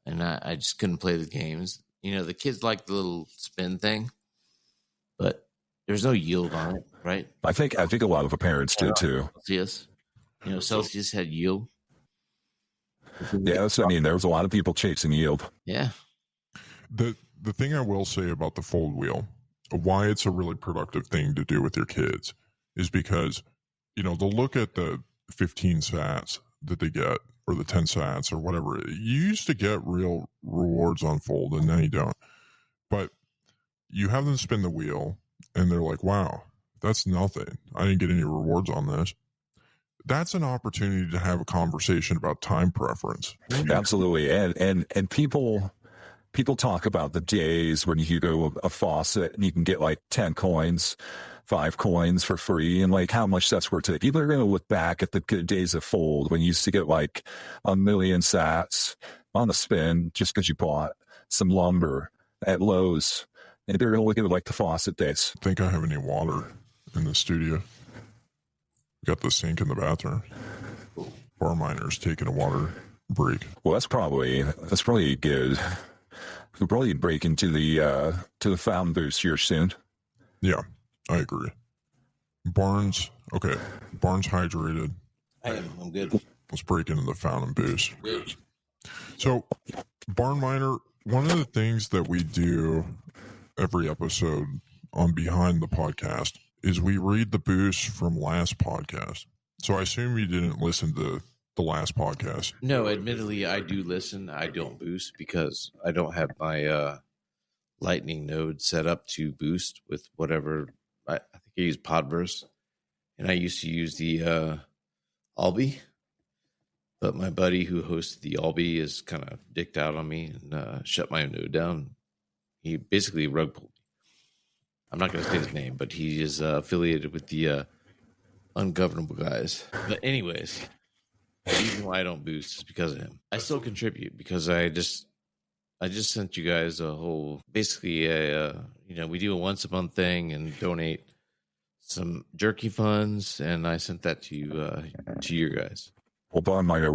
and I just couldn't play the games. The kids like the little spin thing, but there's no yield on it, right? I think a lot of the parents did too. Celsius, Celsius had yield. Yeah, there was a lot of people chasing yield. Yeah. The thing I will say about the Fold wheel, why it's a really productive thing to do with your kids, is because they'll look at the 15 sats that they get, or the 10 sats, or whatever. You used to get real rewards on Fold, and now you don't. But you have them spin the wheel, and they're like, wow, that's nothing. I didn't get any rewards on this. That's an opportunity to have a conversation about time preference. Absolutely. And people talk about the days when you go a faucet and you can get like 10 coins, 5 coins for free, and like how much that's worth today. People are going to look back at the good days of Fold when you used to get like 1 million sats on a spin just because you bought some lumber at Lowe's. And they're going to look at it like the faucet days. I think I have any water in the studio. Got the sink in the bathroom. Barnminer's taking a water break. Well, that's probably good. We'll probably break into the fountain boost here soon. Yeah, I agree. Barn's hydrated. I'm good. Let's break into the fountain boost. So, Barnminer, one of the things that we do every episode on Behind the Podcast is we read the boost from last podcast. So I assume you didn't listen to the last podcast. No, admittedly, I do listen. I don't boost because I don't have my Lightning node set up to boost with whatever. I think I use Podverse, and I used to use the Albi. But my buddy who hosted the Albi is kind of dicked out on me and shut my node down. He basically rug pulled me. I'm not going to say his name, but he is affiliated with the ungovernable guys. But anyways, the reason why I don't boost is because of him. I still contribute because I just sent you guys a whole, basically we do a once a month thing and donate some jerky funds, and I sent that to you guys. Well, Barnminer,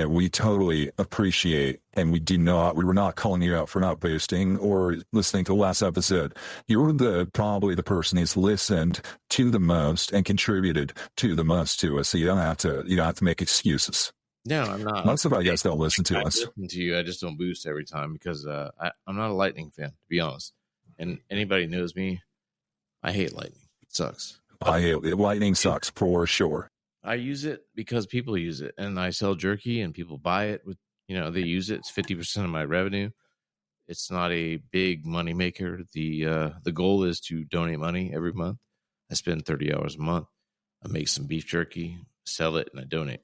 we totally appreciate, and we were not calling you out for not boosting or listening to the last episode. You're probably the person who's listened to the most and contributed to the most to us. So you don't have to make excuses. No, I'm not. Most of our guys don't listen to us. I listen to you. I just don't boost every time because I'm not a Lightning fan, to be honest. And anybody knows me, I hate Lightning. It sucks. Lightning sucks for sure. I use it because people use it, and I sell jerky, and people buy it. They use it. It's 50% of my revenue. It's not a big money maker. The goal is to donate money every month. I spend 30 hours a month. I make some beef jerky, sell it, and I donate.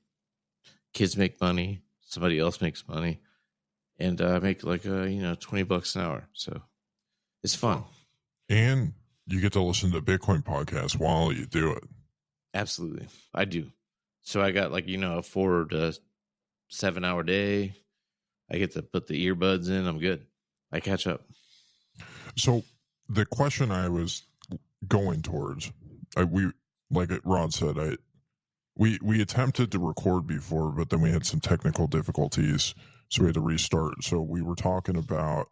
Kids make money. Somebody else makes money, and I make like $20 an hour. So it's fun. And you get to listen to Bitcoin podcasts while you do it. Absolutely. I do. So I got like, a 4 to 7 hour day. I get to put the earbuds in. I'm good. I catch up. So the question I was going towards, we like Rod said, we attempted to record before, but then we had some technical difficulties, so we had to restart. So we were talking about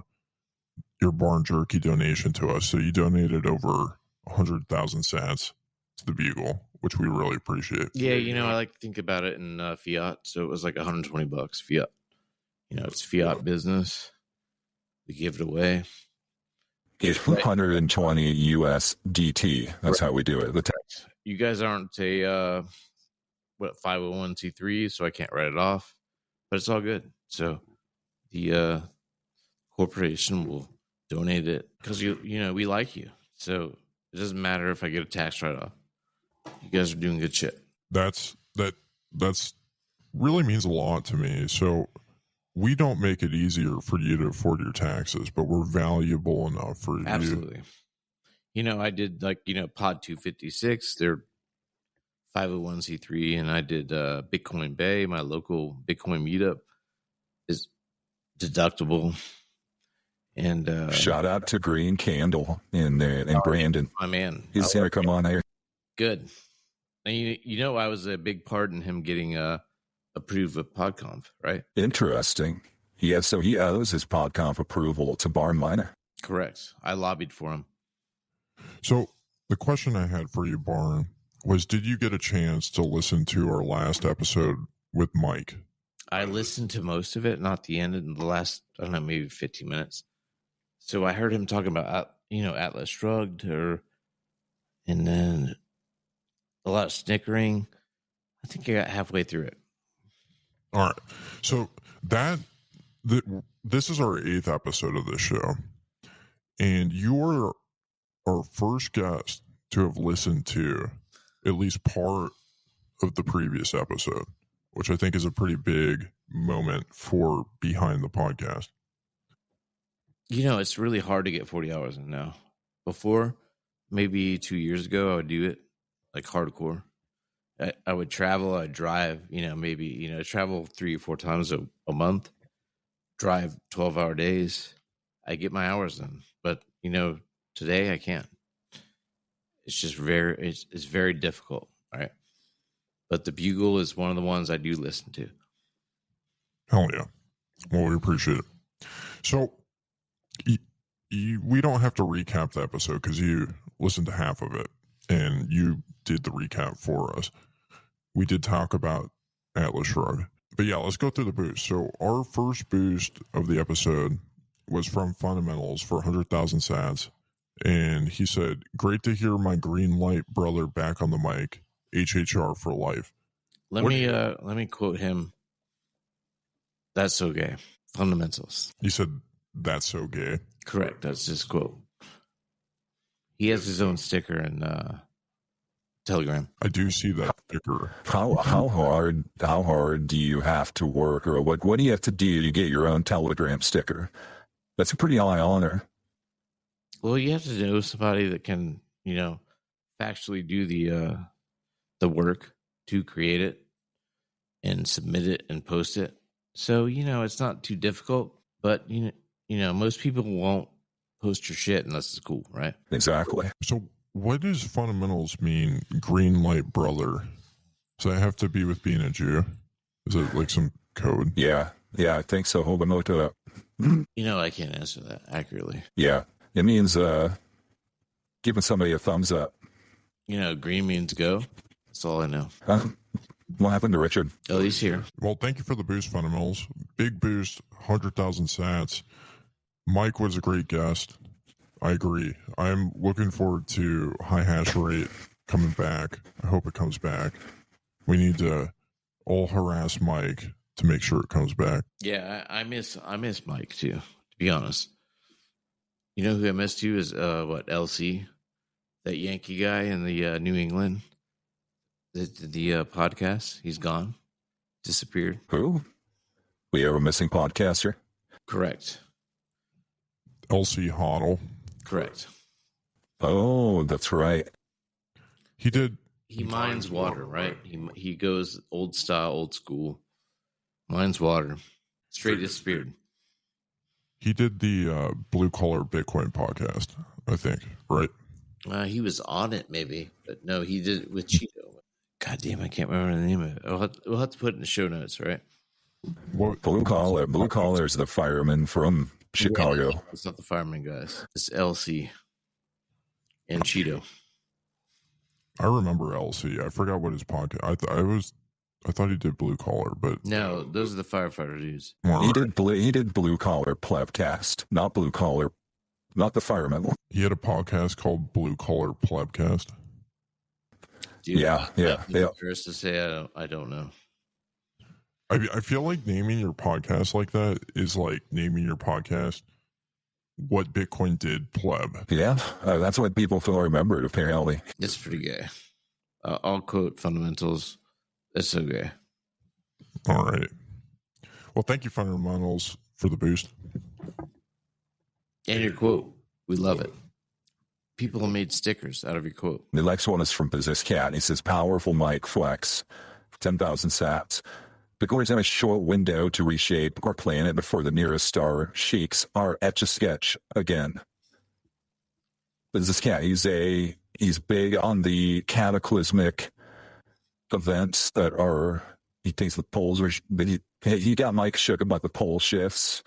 your barn jerky donation to us. So you donated over 100,000 sats to the Bugle, which we really appreciate. Yeah, I like to think about it in fiat. So it was like $120 fiat. It's fiat business. We give it away. It's 120 USDT. That's how we do it. The tax. You guys aren't a 501c3, so I can't write it off, but it's all good. So the corporation will donate it because we like you. So it doesn't matter if I get a tax write-off. You guys are doing good shit. That's really means a lot to me. So we don't make it easier for you to afford your taxes, but we're valuable enough for you. Absolutely. I did Pod 256. They're 501c3, and I did Bitcoin Bay. My local Bitcoin meetup is deductible. And shout out to Green Candle and Brandon. My man. He's going to come on here. Good. And I was a big part in him getting approved with PodConf, right? Interesting. Yeah, so he owes his PodConf approval to Barnminer. Correct. I lobbied for him. So the question I had for you, Barn, was did you get a chance to listen to our last episode with Mike? I listened to most of it, not the end, in the last, I don't know, maybe 15 minutes. So I heard him talking about, Atlas Shrugged, and then a lot of snickering. I think I got halfway through it. All right. So this is our 8th episode of this show, and you're our first guest to have listened to at least part of the previous episode, which I think is a pretty big moment for behind the podcast. It's really hard to get 40 hours in now. Before, maybe 2 years ago, I would do it like hardcore. I would travel, I'd drive, maybe, travel 3 or 4 times a month, drive 12-hour days. I get my hours in. But, today I can't. It's just it's very difficult, right? But the Bugle is one of the ones I do listen to. Hell yeah. Well, we appreciate it. So we don't have to recap the episode because you listened to half of it and you did the recap for us. We did talk about Atlas Shrugged. But yeah, let's go through the boost. So our first boost of the episode was from Fundamentals for 100,000 sats. And he said, great to hear my green light brother back on the mic. HHR for life. Let me quote him. That's so gay. Fundamentals. He said, that's so gay. Correct. That's his quote. He has his own sticker in Telegram. I do see that sticker. How hard do you have to work, or what do you have to do to get your own Telegram sticker? That's a pretty high honor. Well, you have to know somebody that can, factually do the work to create it and submit it and post it. So, it's not too difficult, but most people won't post your shit unless it's cool, right? Exactly. So what does Fundamentals mean, green light brother? Does that have to be with being a Jew? Is it like some code? Yeah, I think so. Hold on, look it up. I can't answer that accurately. Yeah, it means giving somebody a thumbs up. Green means go. That's all I know. What happened to Richard? Oh, he's here. Well, thank you for the boost, Fundamentals. Big boost, 100,000 sats. Mike was a great guest. I agree. I'm looking forward to high hash rate coming back. I hope it comes back. We need to all harass Mike to make sure it comes back. Yeah, I miss Mike too, to be honest. You know who I missed too is LC, that Yankee guy in the New England, the podcast. He's gone, disappeared. Who? We have a missing podcaster? Correct. LC Hoddle. Correct. Oh, that's right. He did he mines water, right? He goes old style, old school, mines water, straight as speared. He did the Blue Collar Bitcoin podcast, I think, right? He was on it, maybe, but no, he did it with Cheeto. God damn, I can't remember the name of it. We'll have to put it in the show notes, right? Blue Collar is the fireman from Chicago. Yeah, it's not the fireman guys. It's LC and Cheeto. I remember LC. I forgot what his podcast. I thought he did Blue Collar, but No, those are the firefighter dudes. He did Blue Collar Plebcast, not Blue Collar, not the fireman. He had a podcast called Blue Collar Plebcast. Dude, Yeah. First to say, I don't know. I feel like naming your podcast like that is like naming your podcast What Bitcoin Did Pleb. Yeah, that's what people feel remembered, apparently. It's pretty gay. I'll quote Fundamentals. It's so gay. All right. Well, thank you, Fundamentals, for the boost. And your quote. We love it. People have made stickers out of your quote. The next one is from Business Cat. He says, powerful mic flex, 10,000 sats. Bitcoiners have a short window to reshape our planet before the nearest star sheiks are etch-a-sketch again. Business Cat, he's big on the cataclysmic events that are, he thinks the poles are, he got Mike shook about the pole shifts.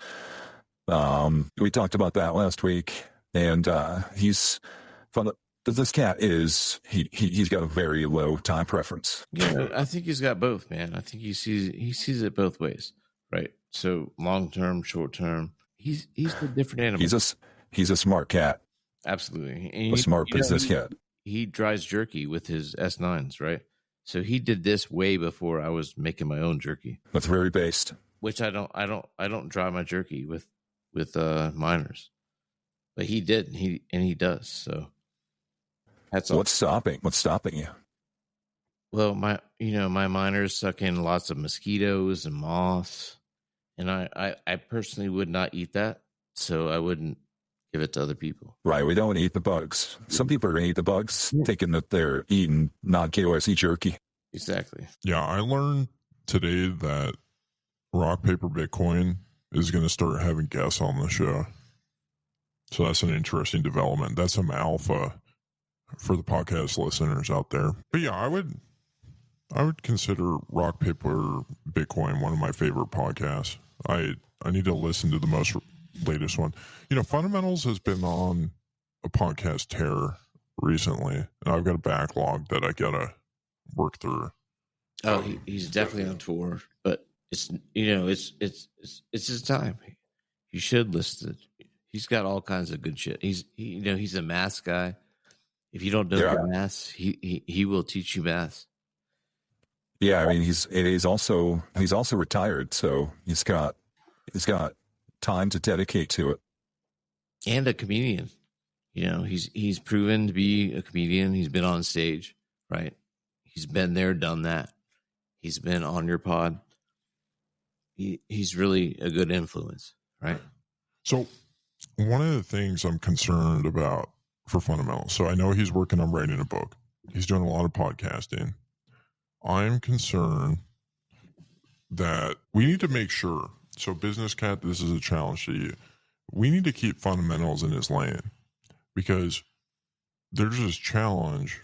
We talked about that last week, and this cat he's got a very low time preference. Yeah, I think he's got both, man. I think he sees it both ways, right? So long term, short term, he's a different animal. He's a smart cat. Absolutely, and a smart business cat. He dries jerky with his S9s, right? So he did this way before I was making my own jerky. That's very based. Which I don't dry my jerky with miners, but he did. He does. So that's all. What's stopping you? Well, my miners suck in lots of mosquitoes and moths, and I personally would not eat that, so I wouldn't give it to other people. Right, we don't eat the bugs. Some people are going to eat the bugs, thinking that they're eating non-KOSE jerky. Exactly. Yeah, I learned today that Rock Paper Bitcoin is going to start having guests on the show. So that's an interesting development. That's some alpha for the podcast listeners out there. But yeah, I would consider Rock Paper Bitcoin one of my favorite podcasts. I need to listen to the most latest one. Fundamentals has been on a podcast tear recently, and I've got a backlog that I gotta work through. Oh, he's definitely on tour, but it's his time. You should listen. He's got all kinds of good shit. He's a math guy. If you don't know the math, he will teach you math. Yeah, I mean he's also retired, so he's got time to dedicate to it. And a comedian. He's proven to be a comedian. He's been on stage, right? He's been there, done that. He's been on your pod. He's really a good influence, right? So one of the things I'm concerned about for Fundamentals, so I know he's working on writing a book. He's doing a lot of podcasting. I'm concerned that we need to make sure, so Business Cat, this is a challenge to you. We need to keep Fundamentals in his lane, because there's this challenge,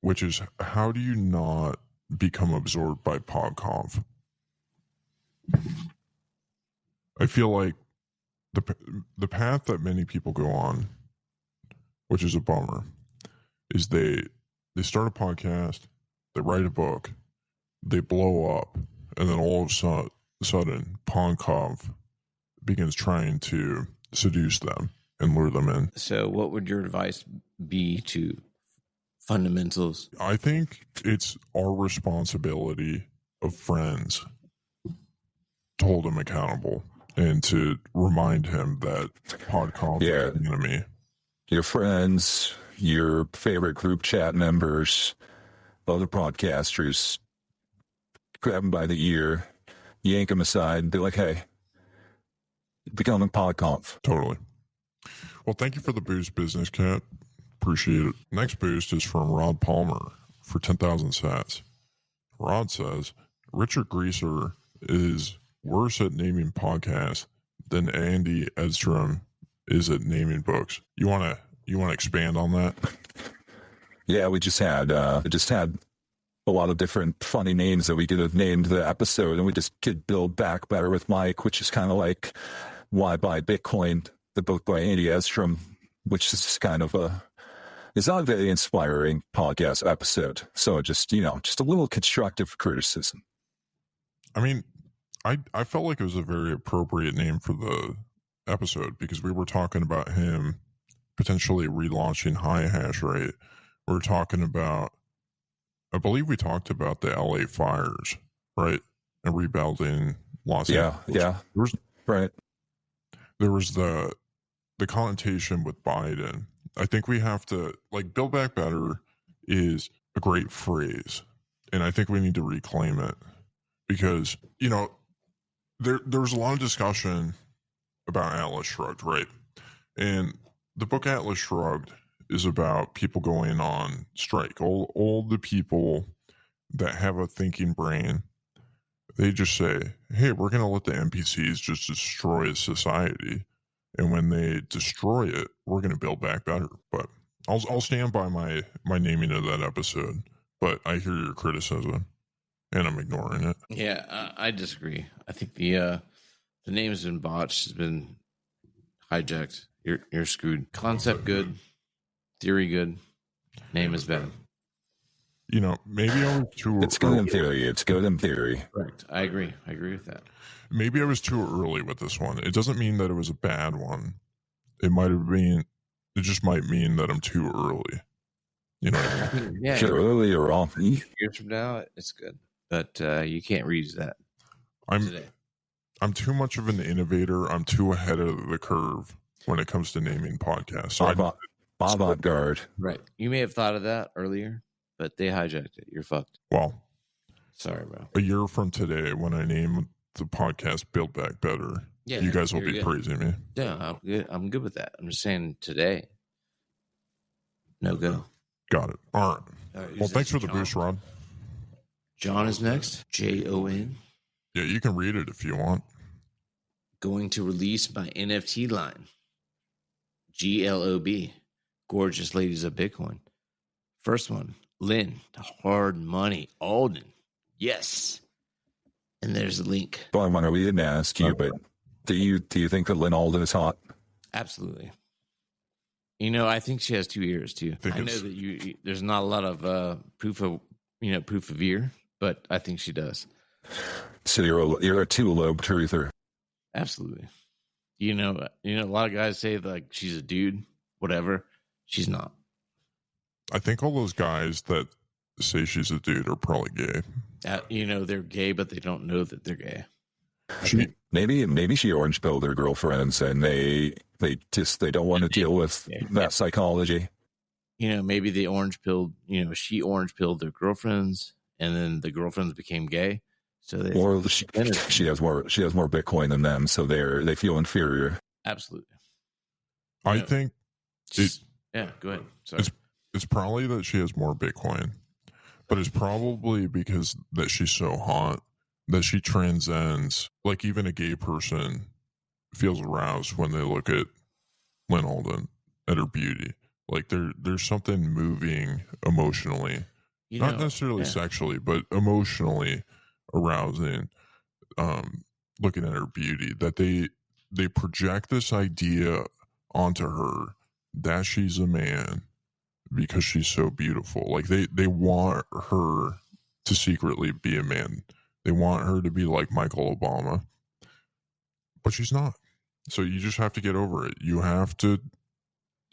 which is how do you not become absorbed by PodConf? I feel like the path that many people go on, which is a bummer, is they start a podcast, they write a book, they blow up, and then all of a sudden PodConf begins trying to seduce them and lure them in. So what would your advice be to Fundamentals? I think it's our responsibility of friends to hold him accountable and to remind him that PodConf is an enemy. Your friends, your favorite group chat members, other podcasters, grab them by the ear, yank them aside, and be like, hey, become a PodConf. Totally. Well, thank you for the boost, Business Cat. Appreciate it. Next boost is from Rod Palmer. for 10,000 sats. Rod says Richard Greaser is worse at naming podcasts than Andy Edstrom is at naming books. You want to expand on that? Yeah, we just had a lot of different funny names that we could have named the episode, and we just could build back better with Mike, which is kind of like Why Buy Bitcoin, the book by Andy Edstrom, which is kind of it's not a very inspiring podcast episode. So just a little constructive criticism. I mean, I felt like it was a very appropriate name for the episode because we were talking about him potentially relaunching High Hash Rate. We're talking about, I believe we talked about the LA fires, right? And rebuilding Los Angeles. Yeah. Right. There was the connotation with Biden. I think we have to, like, Build Back Better is a great phrase, and I think we need to reclaim it because, there was a lot of discussion about Atlas Shrugged, right? And the book Atlas Shrugged is about people going on strike. All the people that have a thinking brain, they just say, hey, we're going to let the NPCs just destroy society. And when they destroy it, we're going to build back better. But I'll stand by my naming of that episode. But I hear your criticism, and I'm ignoring it. Yeah, I disagree. I think the name has been botched, has been hijacked. You're screwed. Concept good, theory good, name is bad. Maybe I was too. It's good in theory. It's good in theory. Correct. I agree with that. Maybe I was too early with this one. It doesn't mean that it was a bad one. It just might mean that I'm too early. You know what I mean? Yeah. Too early or wrong. Years from now, it's good. But you can't reuse that today. I'm too much of an innovator. I'm too ahead of the curve when it comes to naming podcasts. So Avant-garde. Right. You may have thought of that earlier, but they hijacked it. You're fucked. Well, sorry, bro. A year from today, when I name the podcast Build Back Better, you guys will be praising me. Yeah, I'm good with that. I'm just saying today, no go. Got it. All right. Well, thanks for the boost, Rod. John is next. Jon. Yeah, you can read it if you want. Going to release my NFT line. GLOB. Gorgeous Ladies of Bitcoin. First one, Lynn, the hard money, Alden. Yes. And there's a link. Barnminer, we didn't ask you, but do you think that Lynn Alden is hot? Absolutely. I think she has 2 ears too. I know that there's not a lot of proof of ear, but I think she does. So you're a two-lobe truther. Absolutely. A lot of guys say like she's a dude, whatever. She's not. I think all those guys that say she's a dude are probably gay. They're gay, but they don't know that they're gay. Maybe she orange pilled their girlfriends, and they don't want to deal with that psychology. Maybe they orange pilled. She orange pilled their girlfriends, and then the girlfriends became gay. So she has more Bitcoin than them, so they feel inferior. Absolutely. I think. Yeah, go ahead. Sorry. It's probably that she has more Bitcoin, but it's probably because that she's so hot that she transcends, like even a gay person feels aroused when they look at Lynn Alden, at her beauty. Like there's something moving emotionally, not necessarily sexually, but emotionally arousing, looking at her beauty, that they project this idea onto her that she's a man because she's so beautiful. Like they want her to secretly be a man. They want her to be like Michael Obama, but she's not. So you just have to get over it. You have to,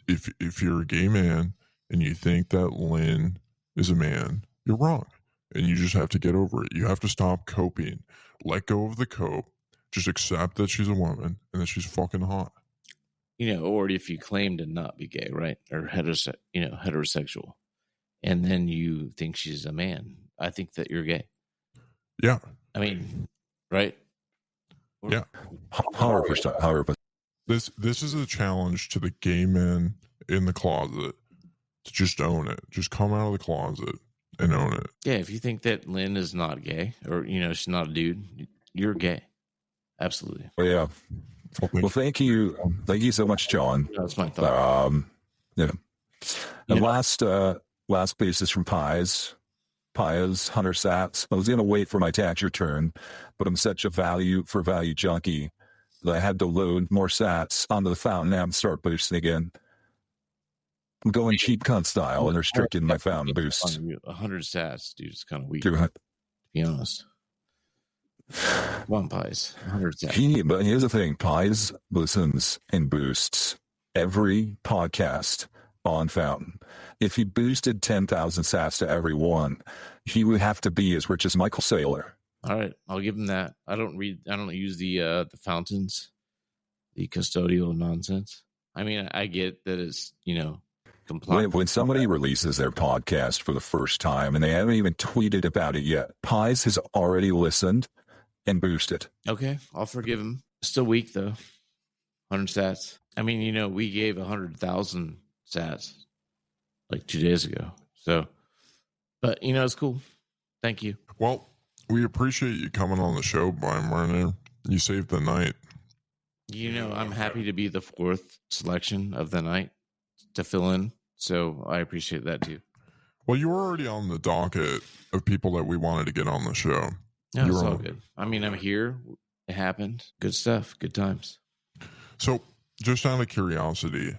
if you're a gay man and you think that Lynn is a man, you're wrong. And you just have to get over it. You have to stop coping. Let go of the cope. Just accept that she's a woman and that she's fucking hot. Or if you claim to not be gay, right? Or heterosexual. And then you think she's a man. I think that you're gay. Yeah. I mean, right? Yeah. 100%. This is a challenge to the gay men in the closet to just own it. Just come out of the closet and own it. Yeah, if you think that Lynn is not gay, or she's not a dude, you're gay. Absolutely. Well, yeah. Well, thank you so much, John. That's my thought. Yeah. And last piece is from Pies 100 sats. I was gonna wait for my tax return, but I'm such a value junkie that I had to load more sats onto the fountain app and start boosting again. I'm going cheap cunt style and restricting my fountain boosts. 100 sats, dude, it's kind of weak. To be honest. One Pies, 100 sats. But here's the thing: Pies listens and boosts every podcast on Fountain. If he boosted 10,000 sats to every one, he would have to be as rich as Michael Saylor. All right, I'll give him that. I don't use the fountains, the custodial nonsense. I mean, I get that it's compliant. When somebody releases their podcast for the first time and they haven't even tweeted about it yet, Pies has already listened and boosted. Okay, I'll forgive him. Still weak though. 100 sats. I mean, we gave 100,000 sats like 2 days ago. So, but it's cool. Thank you. Well, we appreciate you coming on the show, Barnminer. You saved the night. I'm happy to be the fourth selection of the night to fill in. So I appreciate that too. Well, you were already on the docket of people that we wanted to get on the show. No, it's all good. I mean, I'm here. It happened. Good stuff. Good times. So just out of curiosity,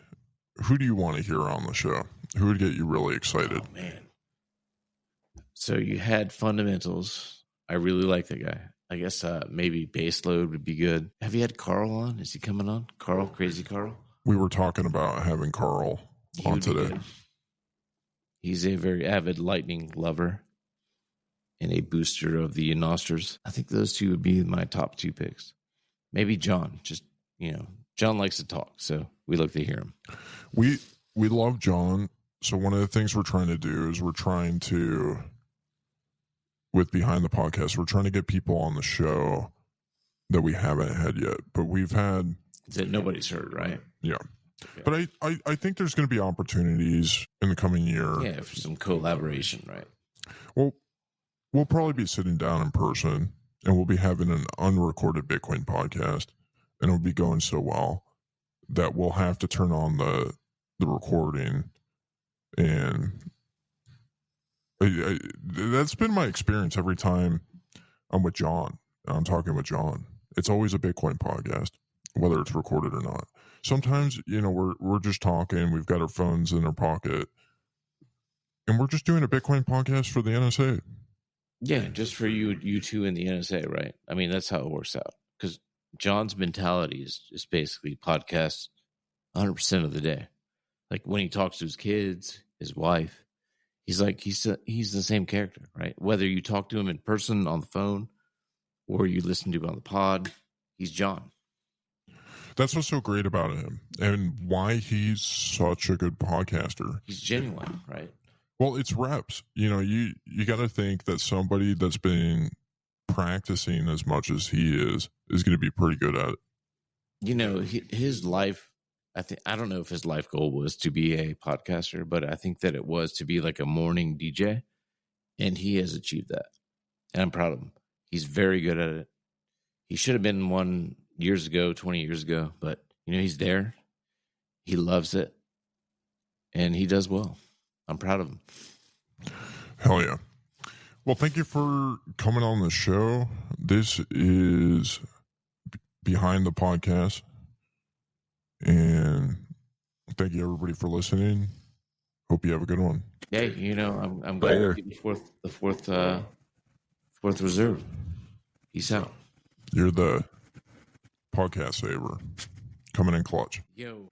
who do you want to hear on the show? Who would get you really excited? Oh, man. So you had fundamentals. I really like the guy. I guess maybe base load would be good. Have you had Carl on? Is he coming on? Carl, Crazy Carl? We were talking about having Carl on today. He's a very avid lightning lover and a booster of the Nosters. I think those two would be my top two picks. Maybe John. Just, John likes to talk, so we look to hear him. We love John. So one of the things we're trying to do is with Behind the Podcast, we're trying to get people on the show that we haven't had yet, but we've had that nobody's heard, right? Yeah. Okay. But I think there's going to be opportunities in the coming year. Yeah, for some collaboration, right? Well, we'll probably be sitting down in person and we'll be having an unrecorded Bitcoin podcast, and it'll be going so well that we'll have to turn on the recording. And that's been my experience every time I'm with John. I'm talking with John. It's always a Bitcoin podcast, whether it's recorded or not. Sometimes, we're just talking. We've got our phones in our pocket, and we're just doing a Bitcoin podcast for the NSA. Yeah, just for you two in the NSA, right? I mean, that's how it works out. Because John's mentality is basically podcast 100% of the day. Like when he talks to his kids, his wife, he's the same character, right? Whether you talk to him in person on the phone or you listen to him on the pod, he's John. That's what's so great about him and why he's such a good podcaster. He's genuine, right? Well, it's reps. You got to think that somebody that's been practicing as much as he is going to be pretty good at it. His life, I don't know if his life goal was to be a podcaster, but I think that it was to be like a morning DJ, and he has achieved that. And I'm proud of him. He's very good at it. He should have been one 20 years ago, but he's there. He loves it, and he does well. I'm proud of him. Hell yeah. Well, thank you for coming on the show. This is Behind the Podcast. And thank you everybody for listening. Hope you have a good one. Hey, I'm glad to be the fourth reserve. Peace out. You're the podcast saver coming in clutch. Yo.